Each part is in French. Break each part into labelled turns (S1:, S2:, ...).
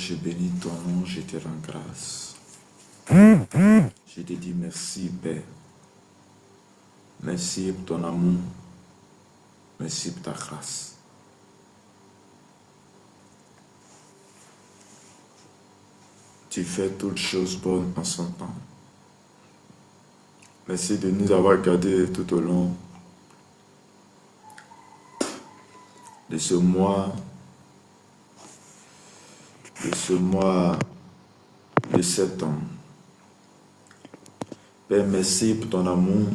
S1: je bénis ton nom, je te rends grâce. Je te dis merci, Père. Merci pour ton amour. Merci pour ta grâce. Tu fais toutes choses bonnes en son temps. Merci de nous avoir gardés tout au long de ce mois de septembre. Père, merci pour ton amour.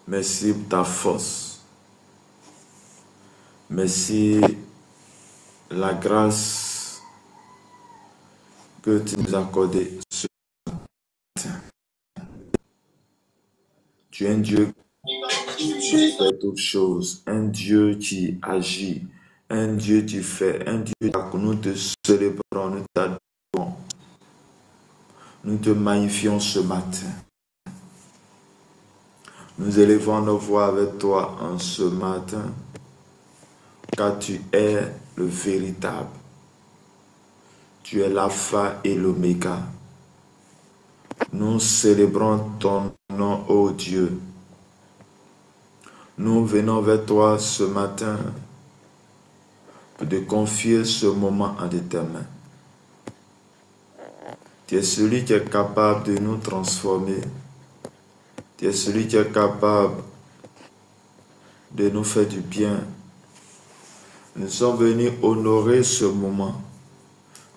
S1: Merci pour ta force. Merci la grâce que tu nous as accordée ce matin. Tu es un Dieu qui fait toutes choses, un Dieu qui agit, un Dieu qui fait, un Dieu que nous te célébrons, nous t'adorons, nous te magnifions ce matin. Nous élevons nos voix avec toi en ce matin, car tu es le véritable. Tu es l'alpha et l'oméga. Nous célébrons ton nom, ô Dieu. Nous venons vers toi ce matin pour te confier ce moment en tes mains. Tu es celui qui est capable de nous transformer. Tu es celui qui est capable de nous faire du bien. Nous sommes venus honorer ce moment.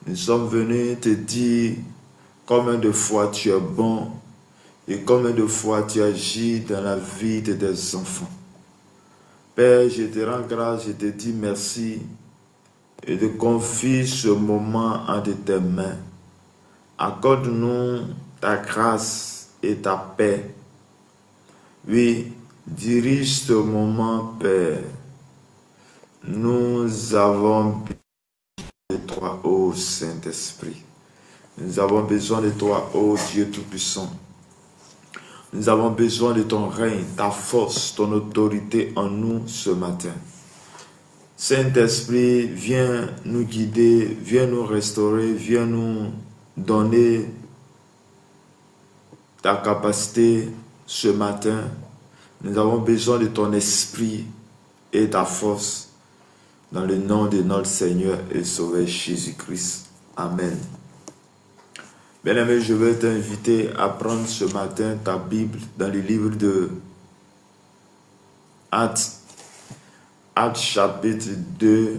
S1: Nous sommes venus te dire combien de fois tu es bon et combien de fois tu agis dans la vie de tes enfants. Père, je te rends grâce, je te dis merci et te confie ce moment entre tes mains. Accorde-nous ta grâce et ta paix. Oui, dirige ce moment, Père. Nous avons besoin de toi, ô Saint-Esprit. Nous avons besoin de toi, ô Dieu Tout-Puissant. Nous avons besoin de ton règne, ta force, ton autorité en nous ce matin. Saint-Esprit, viens nous guider, viens nous restaurer, viens nous donner ta capacité ce matin. Nous avons besoin de ton esprit et ta force dans le nom de notre Seigneur et Sauveur Jésus-Christ. Amen. Bien-aimé, je vais t'inviter à prendre ce matin ta Bible dans le livre de Actes, chapitre 2.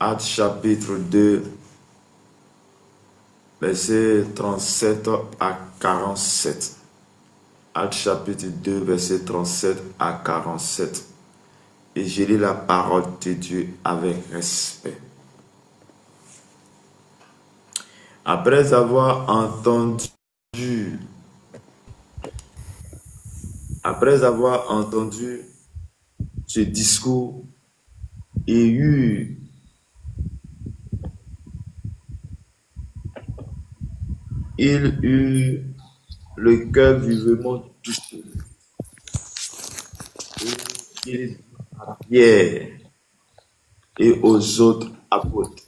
S1: Actes chapitre 2, versets 37 à 47. Actes chapitre 2, versets 37 à 47. Et je lis la parole de Dieu avec respect. Après avoir entendu ce discours, il eut le cœur vivement touché. Et il dit à Pierre et aux autres apôtres: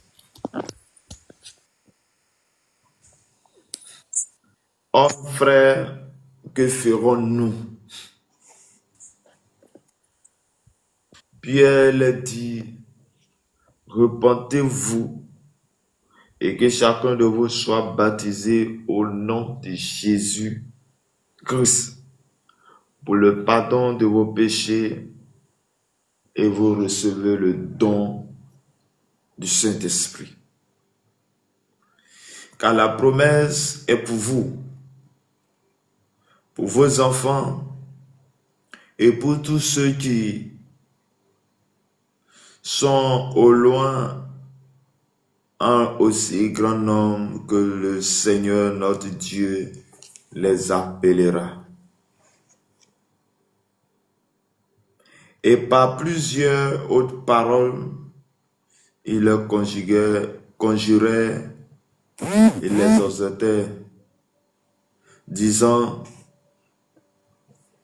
S1: Hommes, frères, que ferons-nous? Pierre leur dit: repentez-vous et que chacun de vous soit baptisé au nom de Jésus-Christ pour le pardon de vos péchés et vous recevez le don du Saint-Esprit. Car la promesse est pour vous, pour vos enfants et pour tous ceux qui sont au loin, un aussi grand nombre que le Seigneur notre Dieu les appellera. Et par plusieurs autres paroles, il leur conjurait et les exhortait, disant: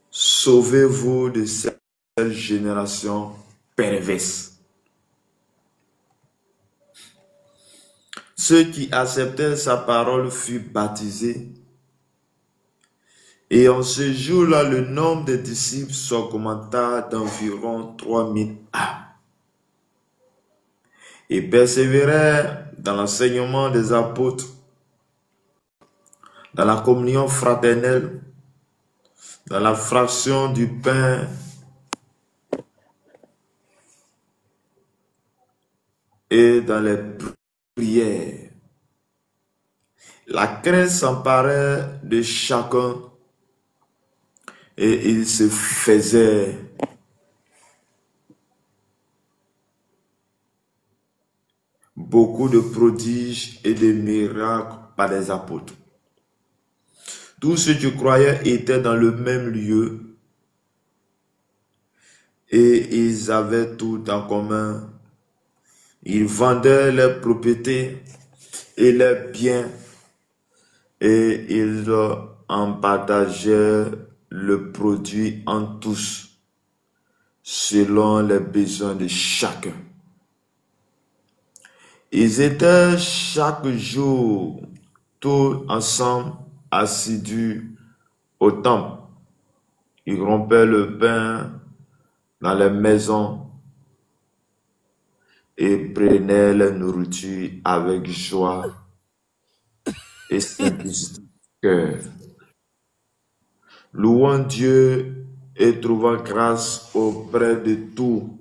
S1: sauvez-vous de cette génération perverse. ceux qui acceptaient sa parole furent baptisés. Et en ce jour-là, le nombre des disciples s'augmenta d'environ 3000 âmes. Ils persévérèrent dans l'enseignement des apôtres, dans la communion fraternelle, dans la fraction du pain et dans les prières. La crainte s'emparait de chacun et il se faisait beaucoup de prodiges et de miracles par les apôtres. Tous ceux qui croyaient étaient dans le même lieu et ils avaient tout en commun. Ils vendaient leurs propriétés et leurs biens et ils en partageaient le produit en tous, selon les besoins de chacun. Ils étaient chaque jour tous ensemble assidus au temple. Ils rompaient le pain dans les maisons et prenaient la nourriture avec joie et simplicité de cœur, louant Dieu et trouvant grâce auprès de tout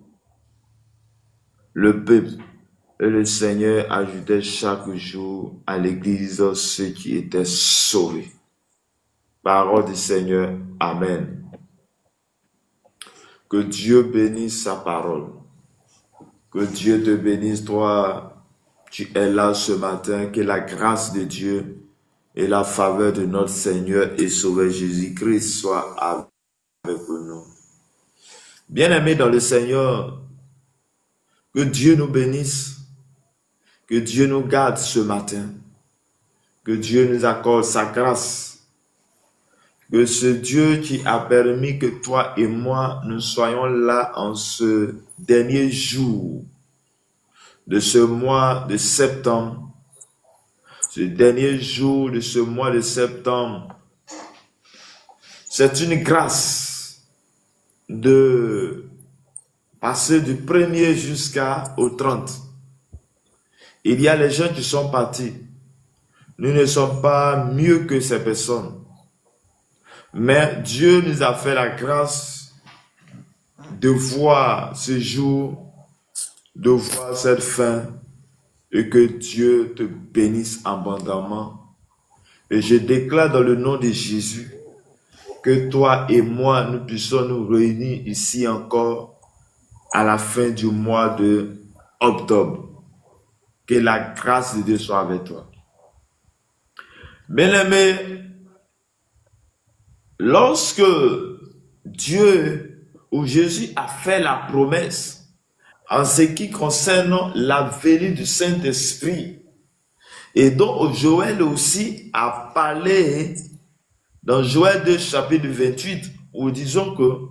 S1: le peuple. Et le Seigneur ajoutait chaque jour à l'église ceux qui étaient sauvés. Parole du Seigneur. Amen. Que Dieu bénisse sa parole. Que Dieu te bénisse, toi, tu es là ce matin. Que la grâce de Dieu et la faveur de notre Seigneur et Sauveur Jésus-Christ soient avec nous. Bien-aimés dans le Seigneur, que Dieu nous bénisse. Que Dieu nous garde ce matin. Que Dieu nous accorde sa grâce. Que ce Dieu qui a permis que toi et moi, nous soyons là en ce dernier jour de ce mois de septembre. Ce dernier jour de ce mois de septembre. C'est une grâce de passer du 1er jusqu'au 30. Il y a les gens qui sont partis. Nous ne sommes pas mieux que ces personnes. Mais Dieu nous a fait la grâce de voir ce jour, de voir cette fin, et que Dieu te bénisse abondamment. Et je déclare dans le nom de Jésus que toi et moi, nous puissions nous réunir ici encore à la fin du mois de octobre. Que la grâce de Dieu soit avec toi. Bien-aimé, lorsque Dieu ou Jésus a fait la promesse en ce qui concerne la venue du Saint-Esprit, et dont Joël aussi a parlé dans Joël 2 chapitre 28, où disons que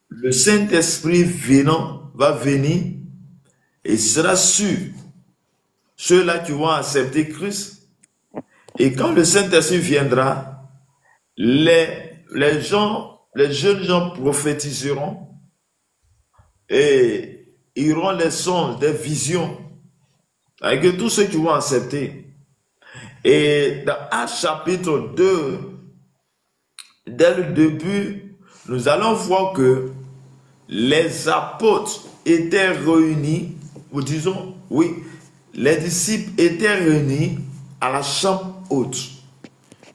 S1: le Saint-Esprit va venir et sera sur ceux-là qui vont accepter Christ. Et quand le Saint-Esprit viendra, les jeunes gens prophétiseront et iront les songes, des visions, avec tous ceux qui vont accepter. Et dans Actes chapitre 2, dès le début, nous allons voir que les apôtres étaient réunis, ou disons, oui, les disciples étaient réunis à la chambre haute.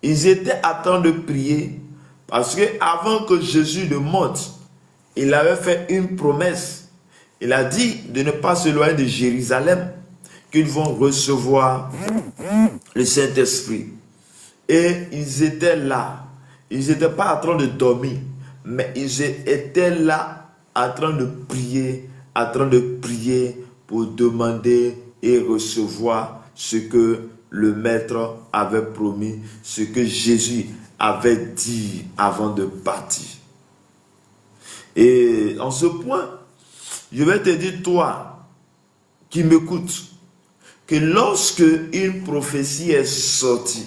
S1: Ils étaient en train de prier parce que avant que Jésus ne monte, il avait fait une promesse. Il a dit de ne pas s'éloigner de Jérusalem, qu'ils vont recevoir le Saint-Esprit. Et ils étaient là. Ils n'étaient pas en train de dormir, mais ils étaient là en train de prier pour demander et recevoir ce que le Maître avait promis, ce que Jésus avait dit avant de partir. Et en ce point, je vais te dire, toi qui m'écoutes, que lorsque une prophétie est sortie,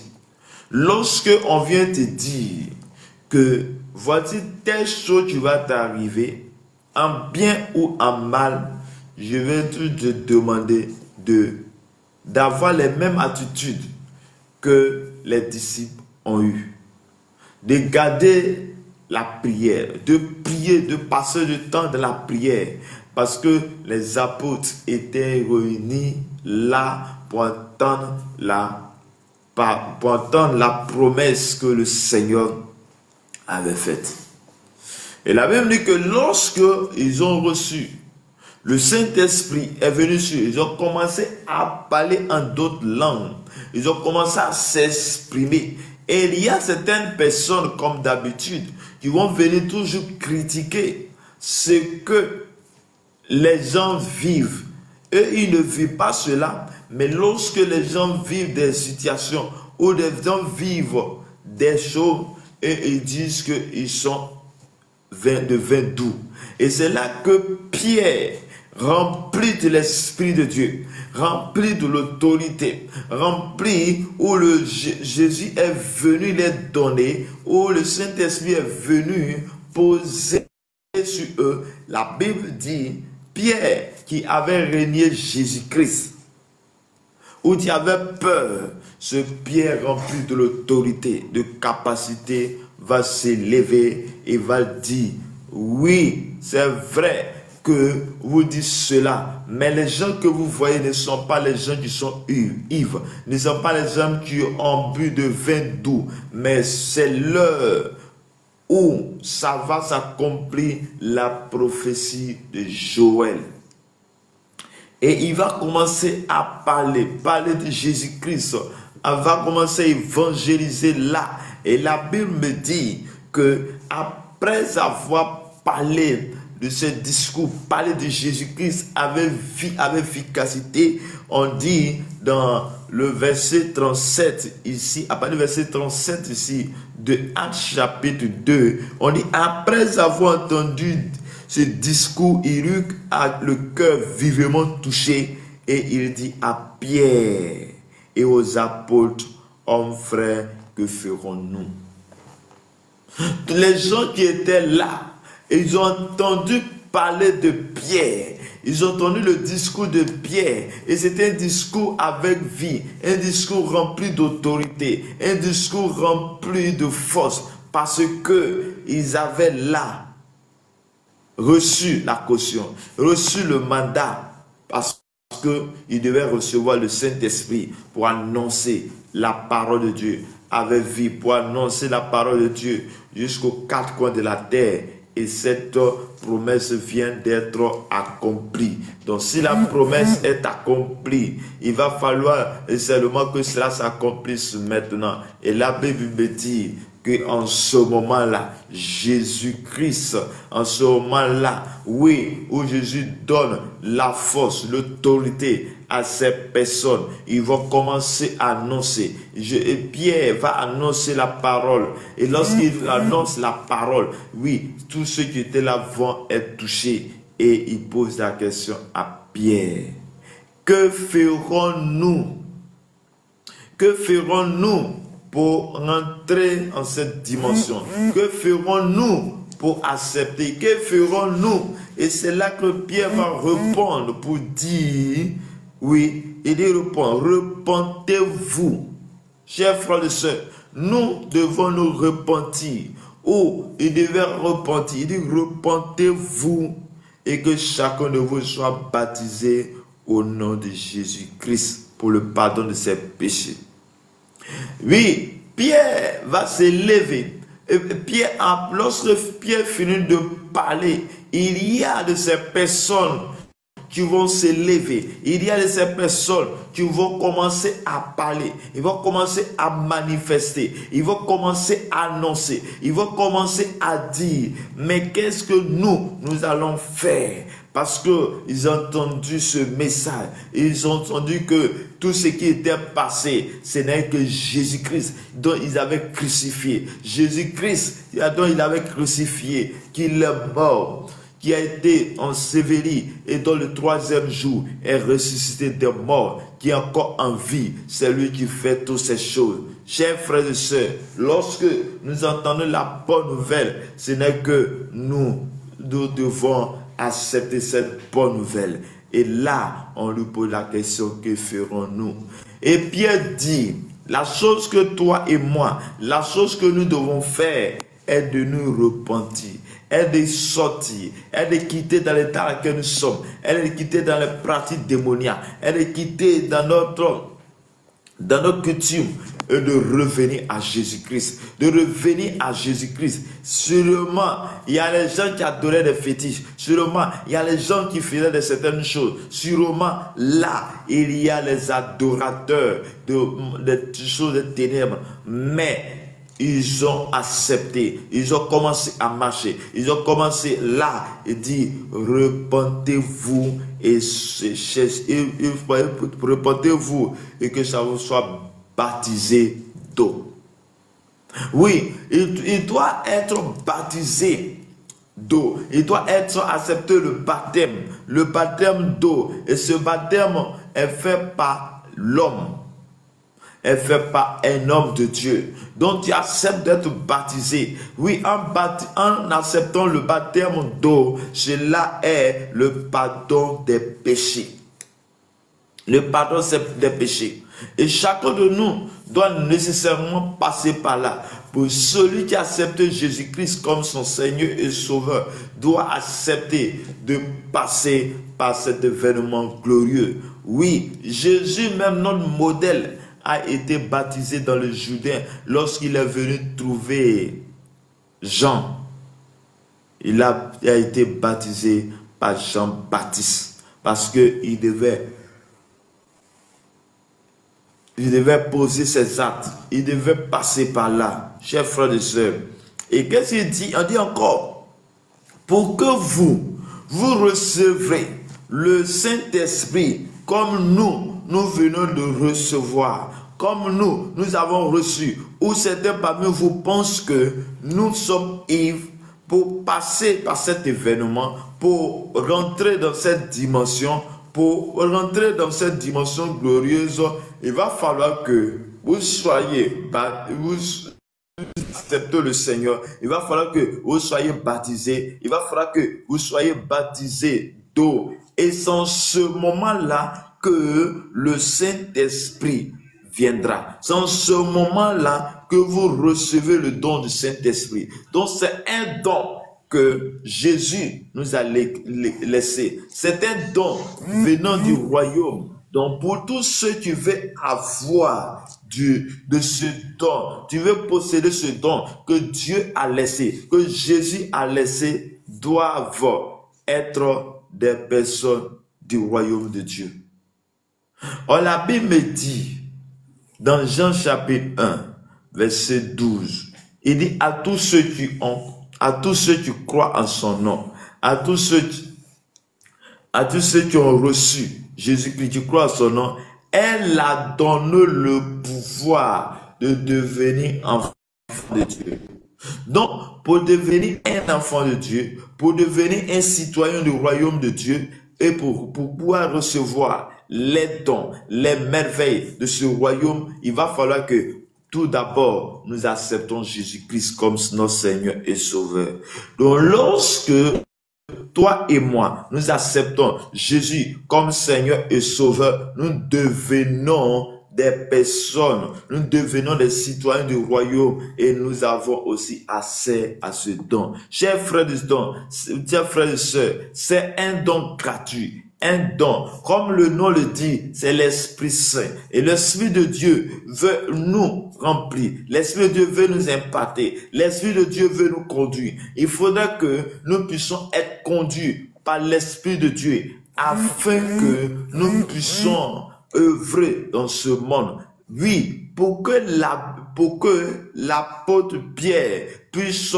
S1: lorsque on vient te dire que voici telle chose qui va t'arriver, en bien ou en mal, je vais te demander d'avoir les mêmes attitudes que les disciples ont eues. De garder la prière, de prier, de passer du temps de la prière, parce que les apôtres étaient réunis là pour entendre la promesse que le Seigneur avait faite. Et la Bible dit que lorsque ils ont reçu, le Saint-Esprit est venu sur eux, ils ont commencé à parler en d'autres langues, ils ont commencé à s'exprimer. Et il y a certaines personnes, comme d'habitude, qui vont venir toujours critiquer ce que les gens vivent. Eux, ils ne vivent pas cela, mais lorsque les gens vivent des situations où les gens vivent des choses, et ils disent qu'ils sont de vin doux. Et c'est là que Pierre, rempli de l'Esprit de Dieu, rempli de l'autorité, rempli où Jésus est venu les donner, où le Saint-Esprit est venu poser sur eux. La Bible dit, Pierre qui avait régné Jésus-Christ, où tu avais peur, ce Pierre rempli de l'autorité, de capacité, va s'élever et va dire, oui, c'est vrai que vous dites cela, mais les gens que vous voyez ne sont pas les gens qui sont ivres, ne sont pas les gens qui ont bu de vin doux, mais c'est l'heure où ça va s'accomplir la prophétie de Joël. Et il va commencer à parler de Jésus-Christ. Il va commencer à évangéliser là. Et la Bible me dit que après avoir parlé de ce discours, parler de Jésus-Christ avec efficacité, on dit dans le verset 37 ici, à partir du verset 37 ici, de Actes chapitre 2, on dit après avoir entendu ce discours, il eut le cœur vivement touché et il dit à Pierre et aux apôtres, hommes frères, que ferons-nous? Les gens qui étaient là, ils ont entendu parler de Pierre. Ils ont entendu le discours de Pierre. Et c'était un discours avec vie, un discours rempli d'autorité, un discours rempli de force, parce que ils avaient là reçu la caution, reçu le mandat, parce qu'ils devaient recevoir le Saint-Esprit pour annoncer la parole de Dieu avec vie, pour annoncer la parole de Dieu jusqu'aux quatre coins de la terre. Et cette promesse vient d'être accomplie. Donc si la promesse est accomplie, il va falloir seulement que cela s'accomplisse maintenant. Et la Bible me dit qu'en ce moment-là, Jésus-Christ, en ce moment-là, oui, où Jésus donne la force, l'autorité à ces personnes, ils vont commencer à annoncer. Et Pierre va annoncer la parole. Et lorsqu'il annonce la parole, oui, tous ceux qui étaient là vont être touchés. Et il pose la question à Pierre. Que ferons-nous? Que ferons-nous pour rentrer en cette dimension? Que ferons-nous pour accepter? Que ferons-nous? Et c'est là que Pierre va répondre pour dire, oui, il dit répondre, repentez-vous. Chers frères et sœurs, nous devons nous repentir. Oh, il devait repentir. Il dit repentez-vous et que chacun de vous soit baptisé au nom de Jésus-Christ pour le pardon de ses péchés. Oui, Pierre va s'élever. Lorsque Pierre finit de parler, il y a de ces personnes qui vont s'élever. Il y a de ces personnes qui vont commencer à parler. Ils vont commencer à manifester. Ils vont commencer à annoncer. Ils vont commencer à dire, mais qu'est-ce que nous allons faire? Parce qu'ils ont entendu ce message. Ils ont entendu que tout ce qui était passé, ce n'est que Jésus-Christ dont ils avaient crucifié. Jésus-Christ dont ils avaient crucifié, qu'il est mort, qui a été enseveli et dont le troisième jour est ressuscité des morts, qui est encore en vie, c'est lui qui fait toutes ces choses. Chers frères et sœurs, lorsque nous entendons la bonne nouvelle, ce n'est que nous devons accepter cette bonne nouvelle. Et là, on lui pose la question, que ferons-nous? Et Pierre dit, la chose que toi et moi, la chose que nous devons faire est de nous repentir, est de sortir, est de quitter dans l'état dans lequel nous sommes, est de quitter dans les pratiques démoniaques, est de quitter dans notre coutume et de revenir à Jésus-Christ. De revenir à Jésus-Christ. Sûrement, il y a les gens qui adoraient des fétiches. Sûrement, il y a les gens qui faisaient de certaines choses. Sûrement, là, il y a les adorateurs de choses de ténèbres. Mais ils ont accepté, ils ont commencé à marcher, ils ont commencé là et dit repentez-vous et repentez-vous et que ça vous soit baptisé d'eau. Oui, il doit être baptisé d'eau, il doit être accepté le baptême d'eau, et ce baptême est fait par l'homme. Elle fait par un homme de Dieu. Donc tu acceptes d'être baptisé. Oui, en acceptant le baptême d'eau, cela est le pardon des péchés. Le pardon des péchés. Et chacun de nous doit nécessairement passer par là. Pour celui qui accepte Jésus-Christ comme son Seigneur et Sauveur, doit accepter de passer par cet événement glorieux. Oui, Jésus, même notre modèle, a été baptisé dans le Jourdain lorsqu'il est venu trouver Jean. Il a été baptisé par Jean-Baptiste parce qu'il devait poser ses actes. Il devait passer par là, chers frères et sœurs. Et qu'est-ce qu'il dit? On dit encore, pour que vous recevrez le Saint-Esprit comme nous venons de recevoir, comme nous avons reçu, ou certains parmi vous pensent que nous sommes ivres pour passer par cet événement, pour rentrer dans cette dimension, glorieuse. Il va falloir que vous soyez, vous acceptez le Seigneur, il va falloir que vous soyez baptisés, il va falloir que vous soyez baptisés d'eau. Et c'est en ce moment-là que le Saint-Esprit viendra. C'est en ce moment-là que vous recevez le don du Saint-Esprit. Donc c'est un don que Jésus nous a laissé. C'est un don venant du royaume. Donc pour tous ceux qui veulent avoir de ce don, tu veux posséder ce don que Dieu a laissé, que Jésus a laissé, doivent être des personnes du royaume de Dieu. Or, la Bible dit, dans Jean chapitre 1, verset 12, il dit à tous ceux qui croient en son nom, à tous ceux qui ont reçu Jésus-Christ, qui croient en son nom, elle a donné le pouvoir de devenir enfant de Dieu. Donc, pour devenir un enfant de Dieu, pour devenir un citoyen du royaume de Dieu, et pour pouvoir recevoir les dons, les merveilles de ce royaume, il va falloir que tout d'abord, nous acceptons Jésus-Christ comme notre Seigneur et Sauveur. Donc, lorsque toi et moi, nous acceptons Jésus comme Seigneur et Sauveur, nous devenons des personnes, nous devenons des citoyens du royaume et nous avons aussi accès à ce don. Chers frères et sœurs, c'est un don gratuit. Un don, comme le nom le dit, c'est l'Esprit Saint. Et l'Esprit de Dieu veut nous remplir. L'Esprit de Dieu veut nous imparter. L'Esprit de Dieu veut nous conduire. Il faudra que nous puissions être conduits par l'Esprit de Dieu afin que nous puissions œuvrer dans ce monde. Oui, pour que l'apôtre Pierre puisse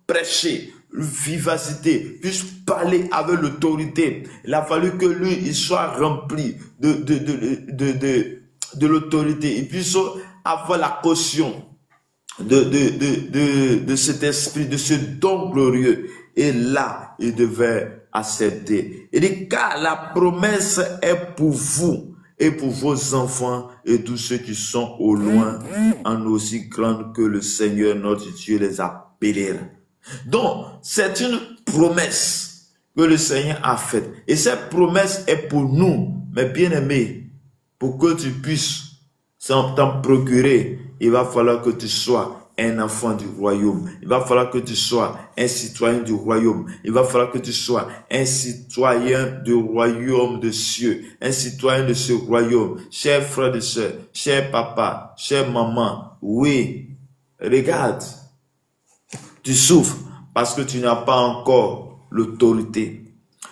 S1: prêcher vivacité, puisse parler avec l'autorité. Il a fallu que lui, il soit rempli de l'autorité. Il puisse avoir la caution de cet esprit, de ce don glorieux. Et là, il devait accepter. Il dit, car la promesse est pour vous et pour vos enfants et tous ceux qui sont au loin, en aussi grande que le Seigneur notre Dieu les appellera. Donc, c'est une promesse que le Seigneur a faite. Et cette promesse est pour nous, mes bien-aimés, pour que tu puisses t'en procurer. Il va falloir que tu sois un enfant du royaume. Il va falloir que tu sois un citoyen du royaume. Il va falloir que tu sois un citoyen du royaume de cieux, un citoyen de ce royaume. Chers frères et sœurs, chers papas, chers mamans, oui, regarde, tu souffres parce que tu n'as pas encore l'autorité.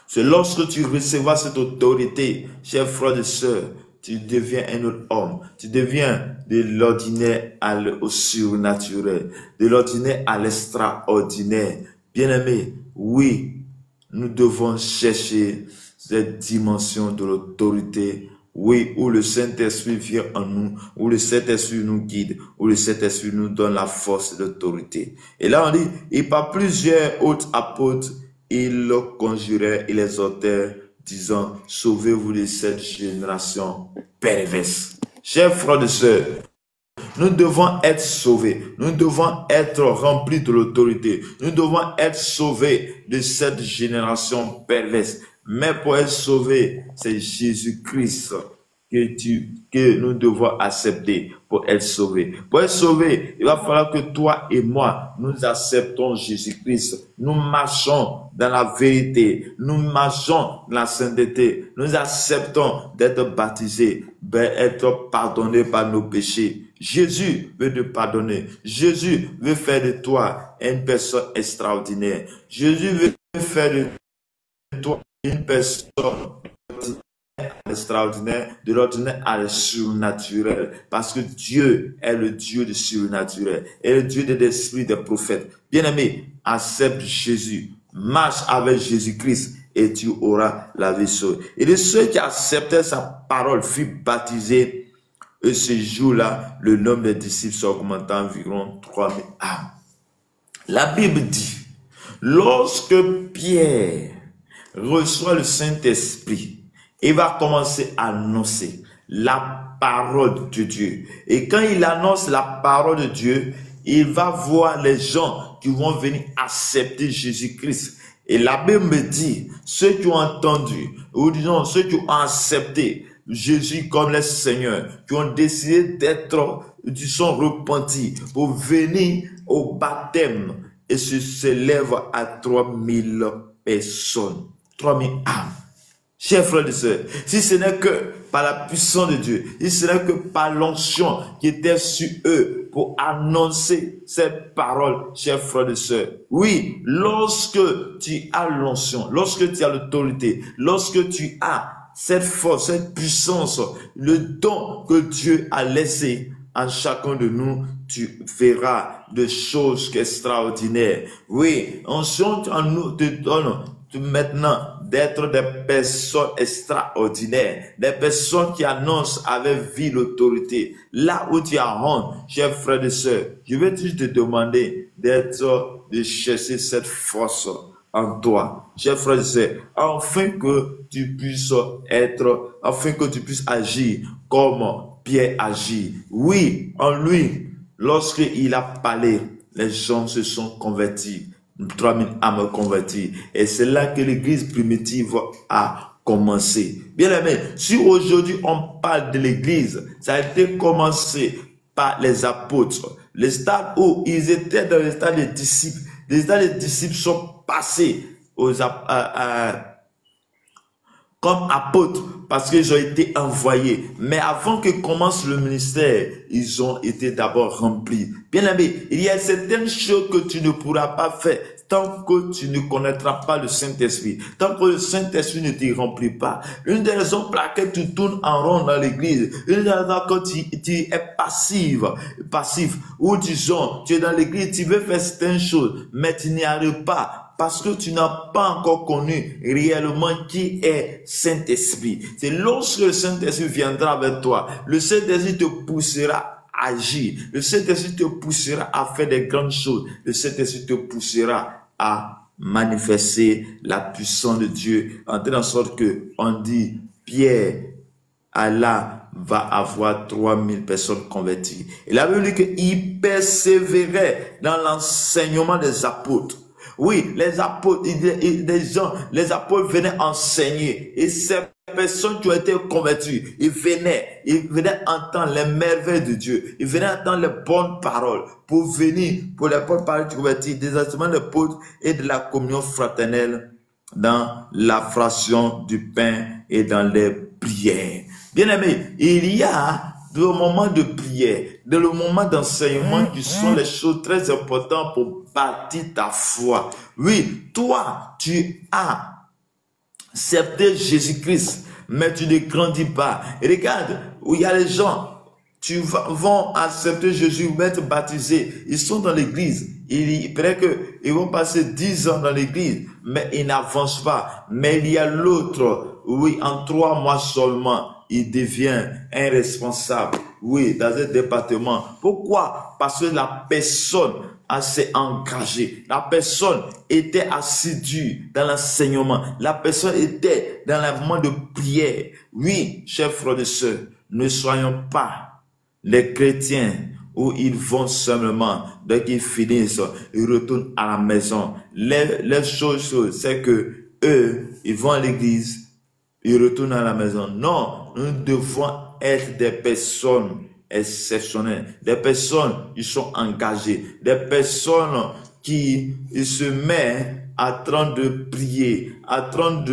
S1: C'est lorsque tu recevras cette autorité, chers frères et sœurs, tu deviens un autre homme. Tu deviens de l'ordinaire au surnaturel, de l'ordinaire à l'extraordinaire. Bien-aimé, oui, nous devons chercher cette dimension de l'autorité. Oui, où le Saint-Esprit vient en nous, où le Saint-Esprit nous guide, où le Saint-Esprit nous donne la force et l'autorité. Et là, on dit, et par plusieurs autres apôtres, ils le conjuraient et les exhortèrent, disant, sauvez-vous de cette génération perverse. Chers frères et sœurs, nous devons être sauvés. Nous devons être remplis de l'autorité. Nous devons être sauvés de cette génération perverse. Mais pour être sauvés, c'est Jésus-Christ que nous devons accepter pour être sauvés. Pour être sauvés, il va falloir que toi et moi, nous acceptons Jésus-Christ. Nous marchons dans la vérité. Nous marchons dans la sainteté. Nous acceptons d'être baptisés, d'être pardonnés par nos péchés. Jésus veut te pardonner. Jésus veut faire de toi une personne extraordinaire. Jésus veut faire de toi une personne extraordinaire, de l'ordinaire à le surnaturel, parce que Dieu est le Dieu du surnaturel, et le Dieu de l'esprit des prophètes. Bien-aimé, accepte Jésus, marche avec Jésus-Christ, et tu auras la vie sauve. Et de ceux qui acceptaient sa parole furent baptisés, et ce jour-là, le nombre des disciples s'augmenta environ 3000 âmes. La Bible dit, lorsque Pierre reçoit le Saint-Esprit, il va commencer à annoncer la parole de Dieu. Et quand il annonce la parole de Dieu, il va voir les gens qui vont venir accepter Jésus-Christ. Et la Bible me dit, ceux qui ont entendu, ou disons ceux qui ont accepté Jésus comme le Seigneur, qui ont décidé d'être, qui sont repentis pour venir au baptême, et se s'élève à 3000 personnes, 3000 âmes. Chers frères et sœurs, si ce n'est que par la puissance de Dieu, si ce n'est que par l'onction qui était sur eux pour annoncer cette parole, chers frères et sœurs. Oui, lorsque tu as l'onction, lorsque tu as l'autorité, lorsque tu as cette force, cette puissance, le don que Dieu a laissé en chacun de nous, tu verras des choses extraordinaires. Oui, l'onction en nous te donne maintenant d'être des personnes extraordinaires, des personnes qui annoncent avec vie l'autorité. Là où tu as honte, chers frères et sœurs, je vais juste te demander de chercher cette force en toi, chers frères et sœurs, afin que tu puisses agir comme Pierre agit. Oui, en lui, lorsqu'il a parlé, les gens se sont convertis. 3000 âmes converties. Et c'est là que l'église primitive a commencé. Bien aimé, si aujourd'hui on parle de l'église, ça a été commencé par les apôtres. Le stade où ils étaient dans le stade des disciples. Les stades des disciples sont passés comme apôtres parce qu'ils ont été envoyés. Mais avant que commence le ministère, ils ont été d'abord remplis. Bien aimé, il y a certaines choses que tu ne pourras pas faire tant que tu ne connaîtras pas le Saint-Esprit, tant que le Saint-Esprit ne t'y remplit pas. Une des raisons pour laquelle tu tournes en rond dans l'église, une des raisons que tu es passif, ou disons, tu es dans l'église, tu veux faire certaines choses, mais tu n'y arrives pas. Parce que tu n'as pas encore connu réellement qui est Saint-Esprit. C'est lorsque le Saint-Esprit viendra avec toi, le Saint-Esprit te poussera à agir. Le Saint-Esprit te poussera à faire des grandes choses. Le Saint-Esprit te poussera à manifester la puissance de Dieu. En telle sorte que on dit Pierre Allah va avoir 3000 personnes converties. Et la Bible dit qu'il persévérait dans l'enseignement des apôtres. Oui, les apôtres, les apôtres venaient enseigner. Et ces personnes qui ont été converties, ils venaient entendre les merveilles de Dieu. Ils venaient entendre les bonnes paroles pour venir, pour les bonnes paroles du convertis, des enseignements des apôtres et de la communion fraternelle dans la fraction du pain et dans les prières. Bien-aimés, il y a le moment de prière, le moment d'enseignement qui sont les choses très importantes pour bâtir ta foi. Oui, toi, tu as accepté Jésus-Christ, mais tu ne grandis pas. Et regarde, où il y a les gens, vont accepter Jésus, vont être baptisés. Ils sont dans l'église. Il paraît qu'ils vont passer 10 ans dans l'église, mais ils n'avancent pas. Mais il y a l'autre, oui, en 3 mois seulement, il devient un responsable, oui, dans un département. Pourquoi? Parce que la personne s'est engagée. La personne était assidue dans l'enseignement. La personne était dans le moment de prière. Oui, chers frères et sœurs, ne soyons pas les chrétiens où ils vont seulement, dès qu'ils finissent, ils retournent à la maison. Les choses, c'est que eux, ils vont à l'église, ils retournent à la maison. Non, nous devons être des personnes exceptionnelles, des personnes qui sont engagées, des personnes qui se mettent en train de prier, en train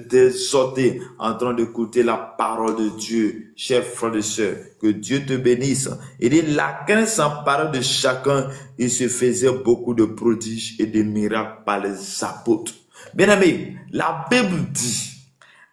S1: d'exhorter, en train d'écouter la parole de Dieu. Chers frères et sœurs, que Dieu te bénisse. Il dit, la crainte s'emparait de chacun, il se faisait beaucoup de prodiges et de miracles par les apôtres. Bien-aimés, la Bible dit,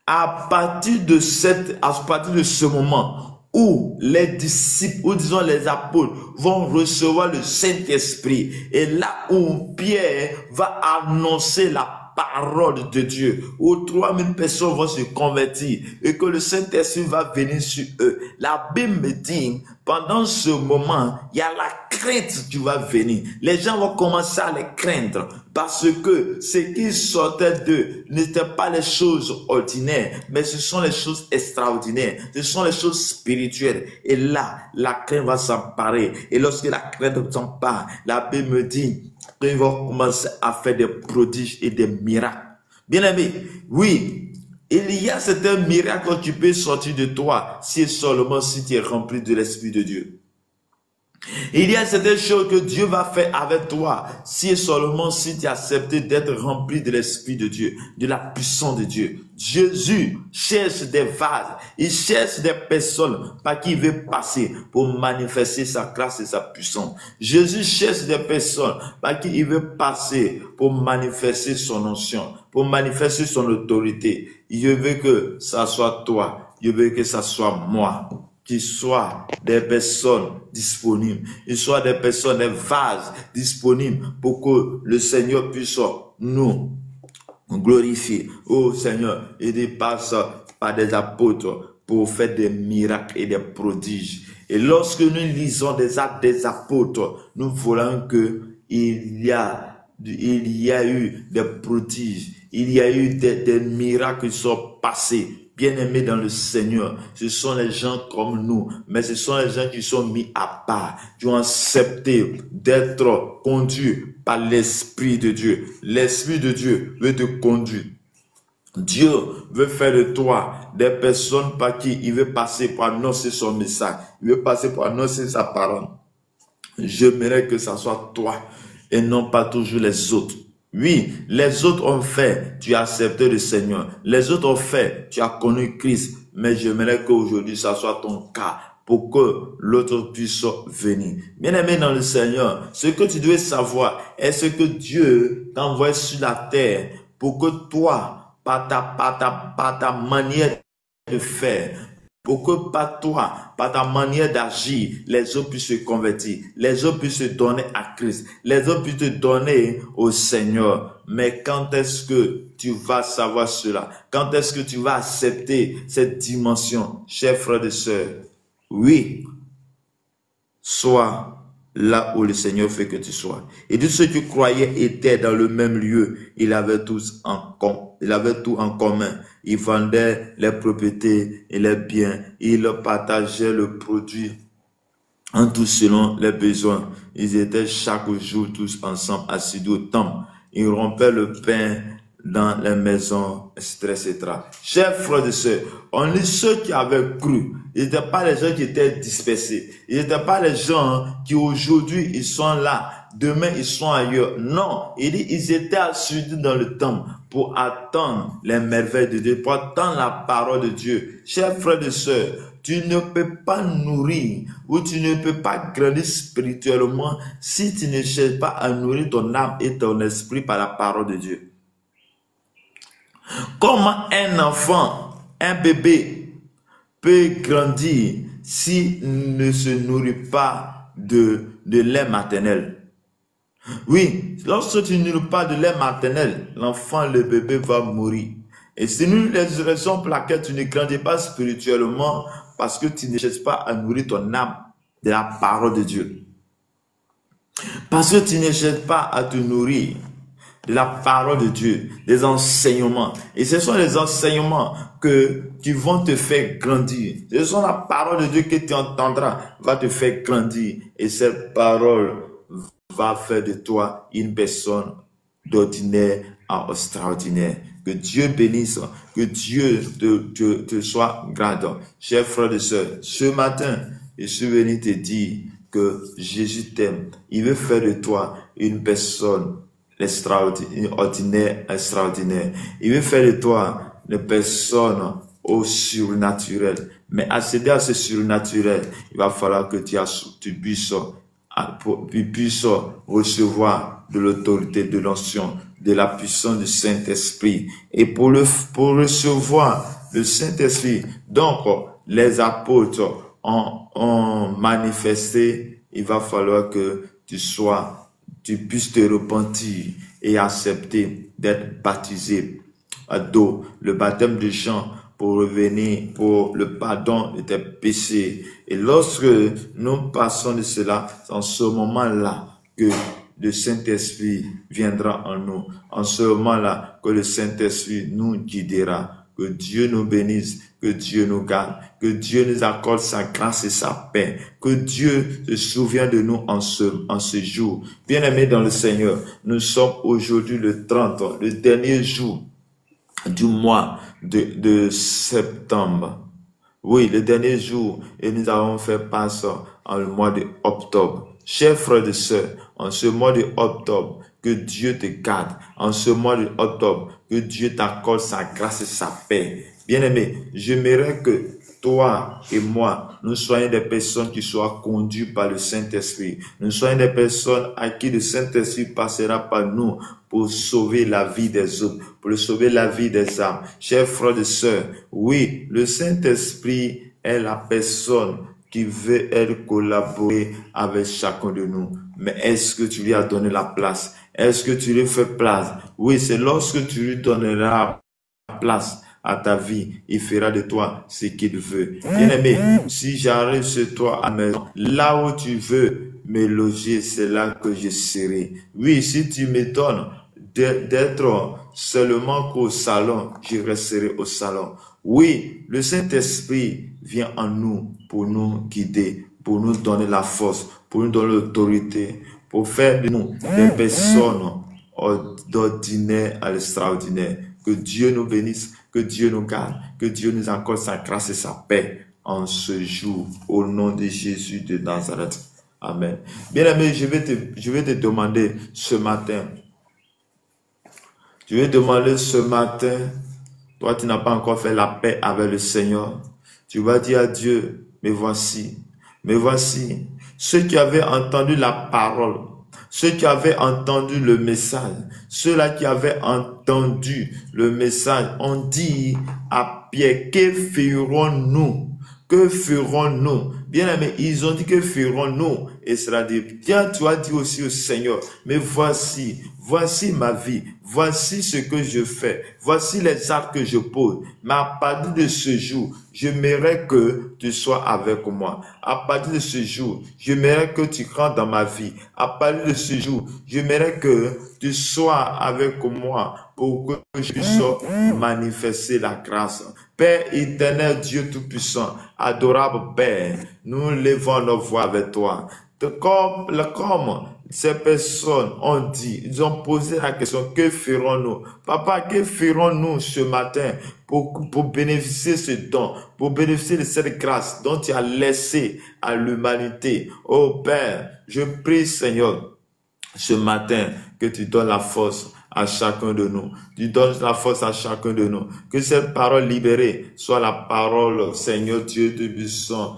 S1: à partir de ce moment où les disciples, ou disons les apôtres, vont recevoir le Saint-Esprit, et là où Pierre va annoncer la parole de Dieu, où 3000 personnes vont se convertir, et que le Saint-Esprit va venir sur eux. La Bible me dit, pendant ce moment, il y a la crainte qui va venir. Les gens vont commencer à les craindre, parce que ce qui sortait d'eux n'étaient pas les choses ordinaires, mais ce sont les choses extraordinaires, ce sont les choses spirituelles. Et là, la crainte va s'emparer. Et lorsque la crainte s'empare, la Bible me dit qu'ils vont commencer à faire des prodiges et des miracles. Bien-aimé, oui, il y a certains miracles qui peuvent sortir de toi, si seulement si tu es rempli de l'Esprit de Dieu. Il y a certaines choses que Dieu va faire avec toi, si et seulement si tu as accepté d'être rempli de l'Esprit de Dieu, de la puissance de Dieu. Jésus cherche des vases, il cherche des personnes par qui il veut passer pour manifester sa grâce et sa puissance. Jésus cherche des personnes par qui il veut passer pour manifester son onction, pour manifester son autorité. Je veux que ça soit toi, je veux que ça soit moi. Qu'il soit des personnes disponibles, qu'il soit des personnes, des vases disponibles pour que le Seigneur puisse nous glorifier. Oh Seigneur, il passe par des apôtres pour faire des miracles et des prodiges. Et lorsque nous lisons des actes des apôtres, nous voyons que il y a eu des prodiges, il y a eu des miracles qui sont passés. Bien-aimés dans le Seigneur, ce sont les gens comme nous, mais ce sont les gens qui sont mis à part, qui ont accepté d'être conduits par l'Esprit de Dieu. L'Esprit de Dieu veut te conduire. Dieu veut faire de toi des personnes par qui il veut passer pour annoncer son message. Il veut passer pour annoncer sa parole. J'aimerais que ça soit toi et non pas toujours les autres. Oui, les autres ont fait, tu as accepté le Seigneur. Les autres ont fait, tu as connu Christ. Mais j'aimerais qu'aujourd'hui, ça soit ton cas pour que l'autre puisse venir. Bien-aimé dans le Seigneur, ce que tu dois savoir est ce que Dieu t'a envoyé sur la terre pour que toi, par ta manière de faire, pour que par toi, par ta manière d'agir, les autres puissent se convertir, les autres puissent se donner à Christ, les autres puissent te donner au Seigneur. Mais quand est-ce que tu vas savoir cela? Quand est-ce que tu vas accepter cette dimension, chers frères et sœurs? Oui, sois là où le Seigneur fait que tu sois. Et tous ceux qui croyaient étaient dans le même lieu. Ils avaient tout en commun. Ils vendaient les propriétés et les biens. Ils partageaient le produit en tout selon les besoins. Ils étaient chaque jour tous ensemble assidus au temple. Ils rompaient le pain dans les maisons, etc., etc. Chers frères et sœurs, on lit ceux qui avaient cru. Ils n'étaient pas les gens qui étaient dispersés. Ils n'étaient pas les gens qui aujourd'hui ils sont là, demain ils sont ailleurs. Non, il dit ils étaient assidus dans le temple pour attendre les merveilles de Dieu, pour attendre la parole de Dieu. Chers frères et sœurs, tu ne peux pas nourrir ou tu ne peux pas grandir spirituellement si tu ne cherches pas à nourrir ton âme et ton esprit par la parole de Dieu. Comment un enfant, un bébé peut grandir s'il ne se nourrit pas de lait maternel? Oui, lorsque tu ne nourris pas de lait maternel, l'enfant, le bébé va mourir. Et c'est l'une des raisons pour laquelle tu ne grandis pas spirituellement, parce que tu ne cherches pas à nourrir ton âme de la parole de Dieu. Parce que tu ne cherches pas à te nourrir de la parole de Dieu, des enseignements. Et ce sont les enseignements qui vont te faire grandir. Ce sont la parole de Dieu que tu entendras, va te faire grandir. Et cette parole va faire de toi une personne d'ordinaire à extraordinaire. Que Dieu bénisse, que Dieu te soit grandant. Chers frères et sœurs, ce matin, je suis venu te dire que Jésus t'aime. Il veut faire de toi une personne extraordinaire. Il veut faire de toi une personne au surnaturel. Mais accéder à ce surnaturel, il va falloir que tu puisses recevoir de l'autorité, de l'onction, de la puissance du Saint-Esprit. Et pour recevoir le Saint-Esprit, donc les apôtres ont manifesté, il va falloir que tu puisses te repentir et accepter d'être baptisé à d'eau, le baptême de Jean, pour revenir pour le pardon de tes péchés. Et lorsque nous passons de cela, c'est en ce moment-là que le Saint-Esprit viendra en nous. En ce moment-là que le Saint-Esprit nous guidera. Que Dieu nous bénisse, que Dieu nous garde, que Dieu nous accorde sa grâce et sa paix, que Dieu se souvienne de nous en ce jour. Bien-aimés dans le Seigneur, nous sommes aujourd'hui le 30, le dernier jour du mois de septembre. Oui, le dernier jour, et nous avons fait passe en le mois de octobre. Chers frères et sœurs, en ce mois de octobre, que Dieu te garde. En ce mois de octobre, que Dieu t'accorde sa grâce et sa paix. Bien-aimé, j'aimerais que toi et moi, nous soyons des personnes qui soient conduites par le Saint-Esprit. Nous soyons des personnes à qui le Saint-Esprit passera par nous pour sauver la vie des autres, pour sauver la vie des âmes. Chers frères et sœurs, oui, le Saint-Esprit est la personne qui veut collaborer avec chacun de nous. Mais est-ce que tu lui as donné la place? Est-ce que tu lui fais place? Oui, c'est lorsque tu lui donneras la place à ta vie, il fera de toi ce qu'il veut. Bien-aimé, si j'arrive chez toi à la maison, là où tu veux me loger, c'est là que je serai. Oui, si tu me donnes d'être seulement qu'au salon, je resterai au salon. Oui, le Saint-Esprit vient en nous pour nous guider, pour nous donner la force, pour nous donner l'autorité, pour faire de nous des personnes d'ordinaire à l'extraordinaire. Que Dieu nous bénisse, que Dieu nous garde, que Dieu nous accorde sa grâce et sa paix en ce jour, au nom de Jésus de Nazareth. Amen. Bien-aimé, je vais te demander ce matin, toi tu n'as pas encore fait la paix avec le Seigneur, tu vas dire à Dieu, mais voici, ceux qui avaient entendu la parole, ceux qui avaient entendu le message, ceux-là qui avaient entendu le message ont dit à Pierre, que ferons-nous? Que ferons-nous? Bien aimé, ils ont dit que ferons-nous? et cela dit, tiens, tu as dit aussi au Seigneur, mais voici ma vie, voici ce que je fais, voici les actes que je pose. Mais à partir de ce jour, j'aimerais que tu sois avec moi. À partir de ce jour, j'aimerais que tu rentres dans ma vie. À partir de ce jour, j'aimerais que tu sois avec moi pour que je puisse manifester la grâce. Père éternel, Dieu Tout-Puissant, adorable Père, nous levons nos voix avec toi. Comme ces personnes ont dit, ils ont posé la question, que ferons-nous? Papa, que ferons-nous ce matin pour bénéficier de ce don, pour bénéficier de cette grâce dont tu as laissé à l'humanité? Oh Père, je prie Seigneur, ce matin, que tu donnes la force à chacun de nous. Tu donnes la force à chacun de nous. Que cette parole libérée soit la parole, Seigneur Dieu de puissant,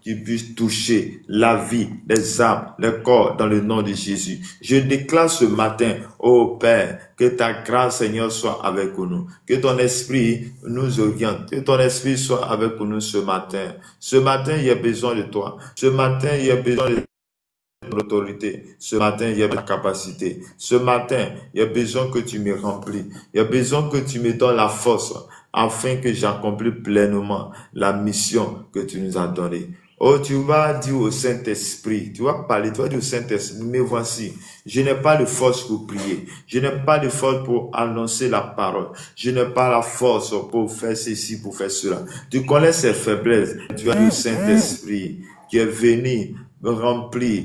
S1: qui puisse toucher la vie, les âmes, les corps dans le nom de Jésus. Je déclare ce matin, ô Père, que ta grâce, Seigneur, soit avec nous. Que ton esprit nous oriente. Que ton esprit soit avec nous ce matin. Ce matin, il y a besoin de toi. Ce matin, il y a besoin de l'autorité. Ce matin, il y a la capacité. Ce matin, il y a besoin que tu me remplis. Il y a besoin que tu me donnes la force afin que j'accomplisse pleinement la mission que tu nous as donnée. Oh, tu vas dire au Saint-Esprit, tu vas parler, tu vas dire au Saint-Esprit, mais voici, je n'ai pas de force pour prier, je n'ai pas de force pour annoncer la parole, je n'ai pas la force pour faire ceci, pour faire cela. Tu connais ces faiblesses, tu vas dire au Saint-Esprit qui est venu remplir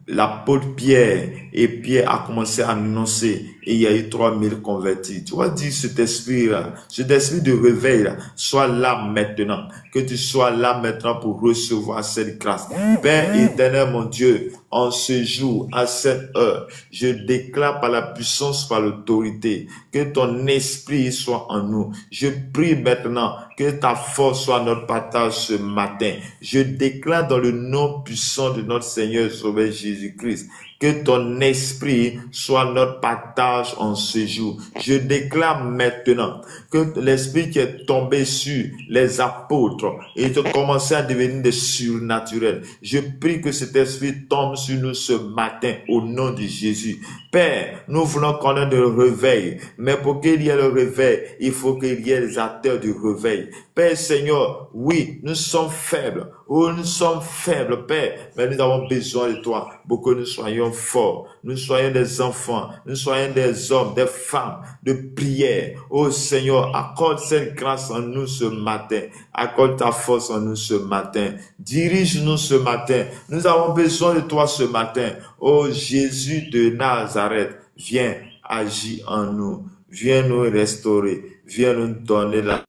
S1: l'apôtre Pierre, et Pierre a commencé à annoncer, et il y a eu 3000 convertis. Tu vois, dire cet esprit-là, cet esprit de réveil-là, sois là maintenant, que tu sois là maintenant pour recevoir cette grâce. Père éternel, mon Dieu, en ce jour, à cette heure, je déclare par la puissance, par l'autorité, que ton esprit soit en nous. Je prie maintenant que ta force soit notre partage ce matin. Je déclare dans le nom puissant de notre Seigneur Sauveur Jésus-Christ, que ton esprit soit notre partage en ce jour. Je déclare maintenant que l'esprit qui est tombé sur les apôtres et de commencer à devenir des surnaturels. Je prie que cet esprit tombe sur nous ce matin au nom de Jésus. Père, nous voulons connaître le réveil, mais pour qu'il y ait le réveil, il faut qu'il y ait les acteurs du réveil. Père Seigneur, oui, nous sommes faibles. Oh, nous sommes faibles, Père, mais nous avons besoin de toi pour que nous soyons forts, nous soyons des enfants, nous soyons des hommes, des femmes de prière. Oh Seigneur, accorde cette grâce en nous ce matin, accorde ta force en nous ce matin, dirige-nous ce matin. Nous avons besoin de toi ce matin. Oh Jésus de Nazareth, viens agir en nous, viens nous restaurer, viens nous donner la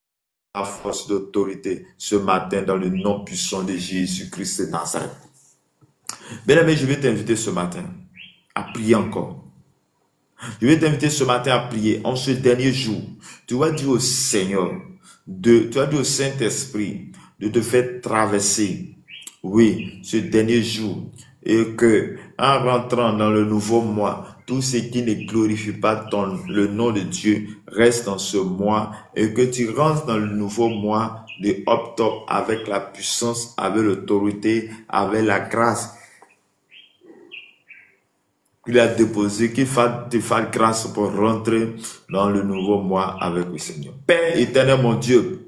S1: force d'autorité ce matin dans le nom puissant de Jésus-Christ de Nazareth. Bien-aimé, je vais t'inviter ce matin à prier encore. Je vais t'inviter ce matin à prier en ce dernier jour. Tu vas dire au Seigneur, tu vas dire au Saint-Esprit de te faire traverser, oui, ce dernier jour. Et que, en rentrant dans le nouveau mois, tout ce qui ne glorifie pas le nom de Dieu reste dans ce mois, et que tu rentres dans le nouveau mois de octobre avec la puissance, avec l'autorité, avec la grâce qu'il a déposé, qu'il te fasse grâce pour rentrer dans le nouveau mois avec le Seigneur. Père éternel, mon Dieu,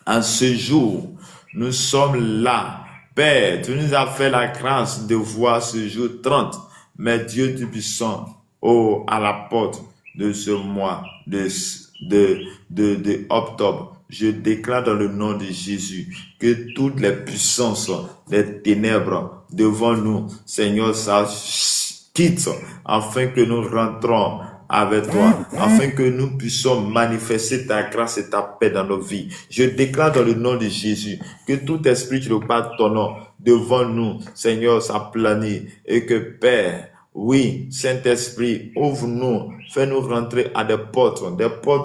S1: en ce jour, nous sommes là. Père, tu nous as fait la grâce de voir ce jour 30, mais Dieu Tout-Puissant, oh, à la porte de ce mois de octobre, je déclare dans le nom de Jésus que toutes les puissances des ténèbres devant nous, Seigneur, ça quitte, afin que nous rentrons avec toi, afin que nous puissions manifester ta grâce et ta paix dans nos vies. Je déclare dans le nom de Jésus que tout esprit qui ne parle pas ton nom devant nous, Seigneur, s'aplanit, et que Père, oui, Saint-Esprit, ouvre-nous, fais-nous rentrer à des portes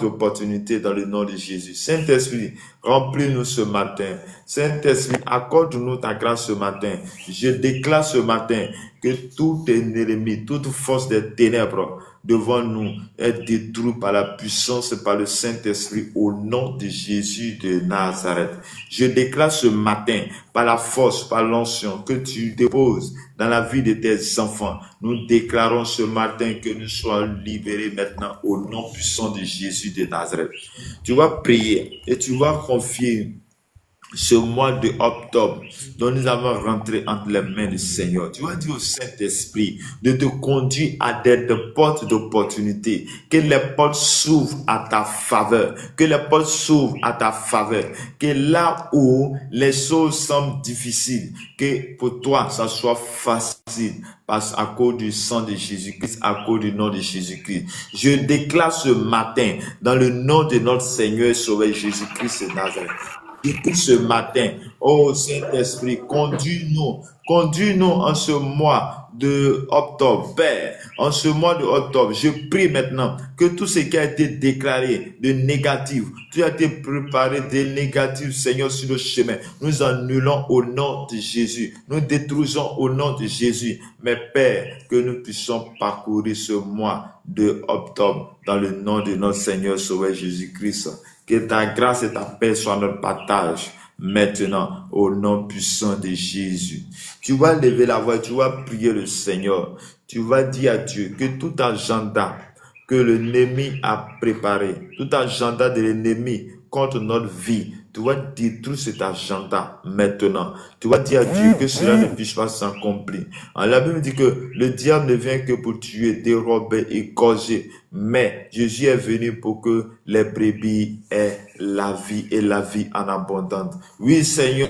S1: d'opportunité dans le nom de Jésus. Saint-Esprit, remplis-nous ce matin. Saint-Esprit, accorde-nous ta grâce ce matin. Je déclare ce matin que tout ennemi, toute force des ténèbres devant nous est détruite par la puissance et par le Saint-Esprit au nom de Jésus de Nazareth. Je déclare ce matin, par la force, par l'onction que tu déposes dans la vie de tes enfants, nous déclarons ce matin que nous soyons libérés maintenant au nom puissant de Jésus de Nazareth. Tu vas prier et tu vas confier ce mois de octobre dont nous avons rentré entre les mains du Seigneur. Tu vas dire au Saint-Esprit de te conduire à des portes d'opportunité, que les portes s'ouvrent à ta faveur, que les portes s'ouvrent à ta faveur, que là où les choses semblent difficiles, que pour toi ça soit facile, parce à cause du sang de Jésus-Christ, à cause du nom de Jésus-Christ. Je déclare ce matin, dans le nom de notre Seigneur et Sauveur Jésus-Christ de Nazareth, depuis ce matin, oh Saint-Esprit, conduis-nous en ce mois de octobre, Père, en ce mois de octobre, je prie maintenant que tout ce qui a été déclaré de négatif, tout a été préparé de négatif, Seigneur, sur le chemin, nous annulons au nom de Jésus, nous détruisons au nom de Jésus, mais Père, que nous puissions parcourir ce mois de octobre dans le nom de notre Seigneur Sauveur Jésus-Christ. Que ta grâce et ta paix soient notre partage maintenant au nom puissant de Jésus. Tu vas lever la voix, tu vas prier le Seigneur. Tu vas dire à Dieu que tout agenda que l'ennemi a préparé, tout agenda de l'ennemi contre notre vie, tu vas détruire cet agenda maintenant. Tu vas dire à Dieu que cela ne puisse pas s'accomplir. La Bible dit que le diable ne vient que pour tuer, dérober, égorger. Mais Jésus est venu pour que les brebis aient la vie et la vie en abondance. Oui, Seigneur,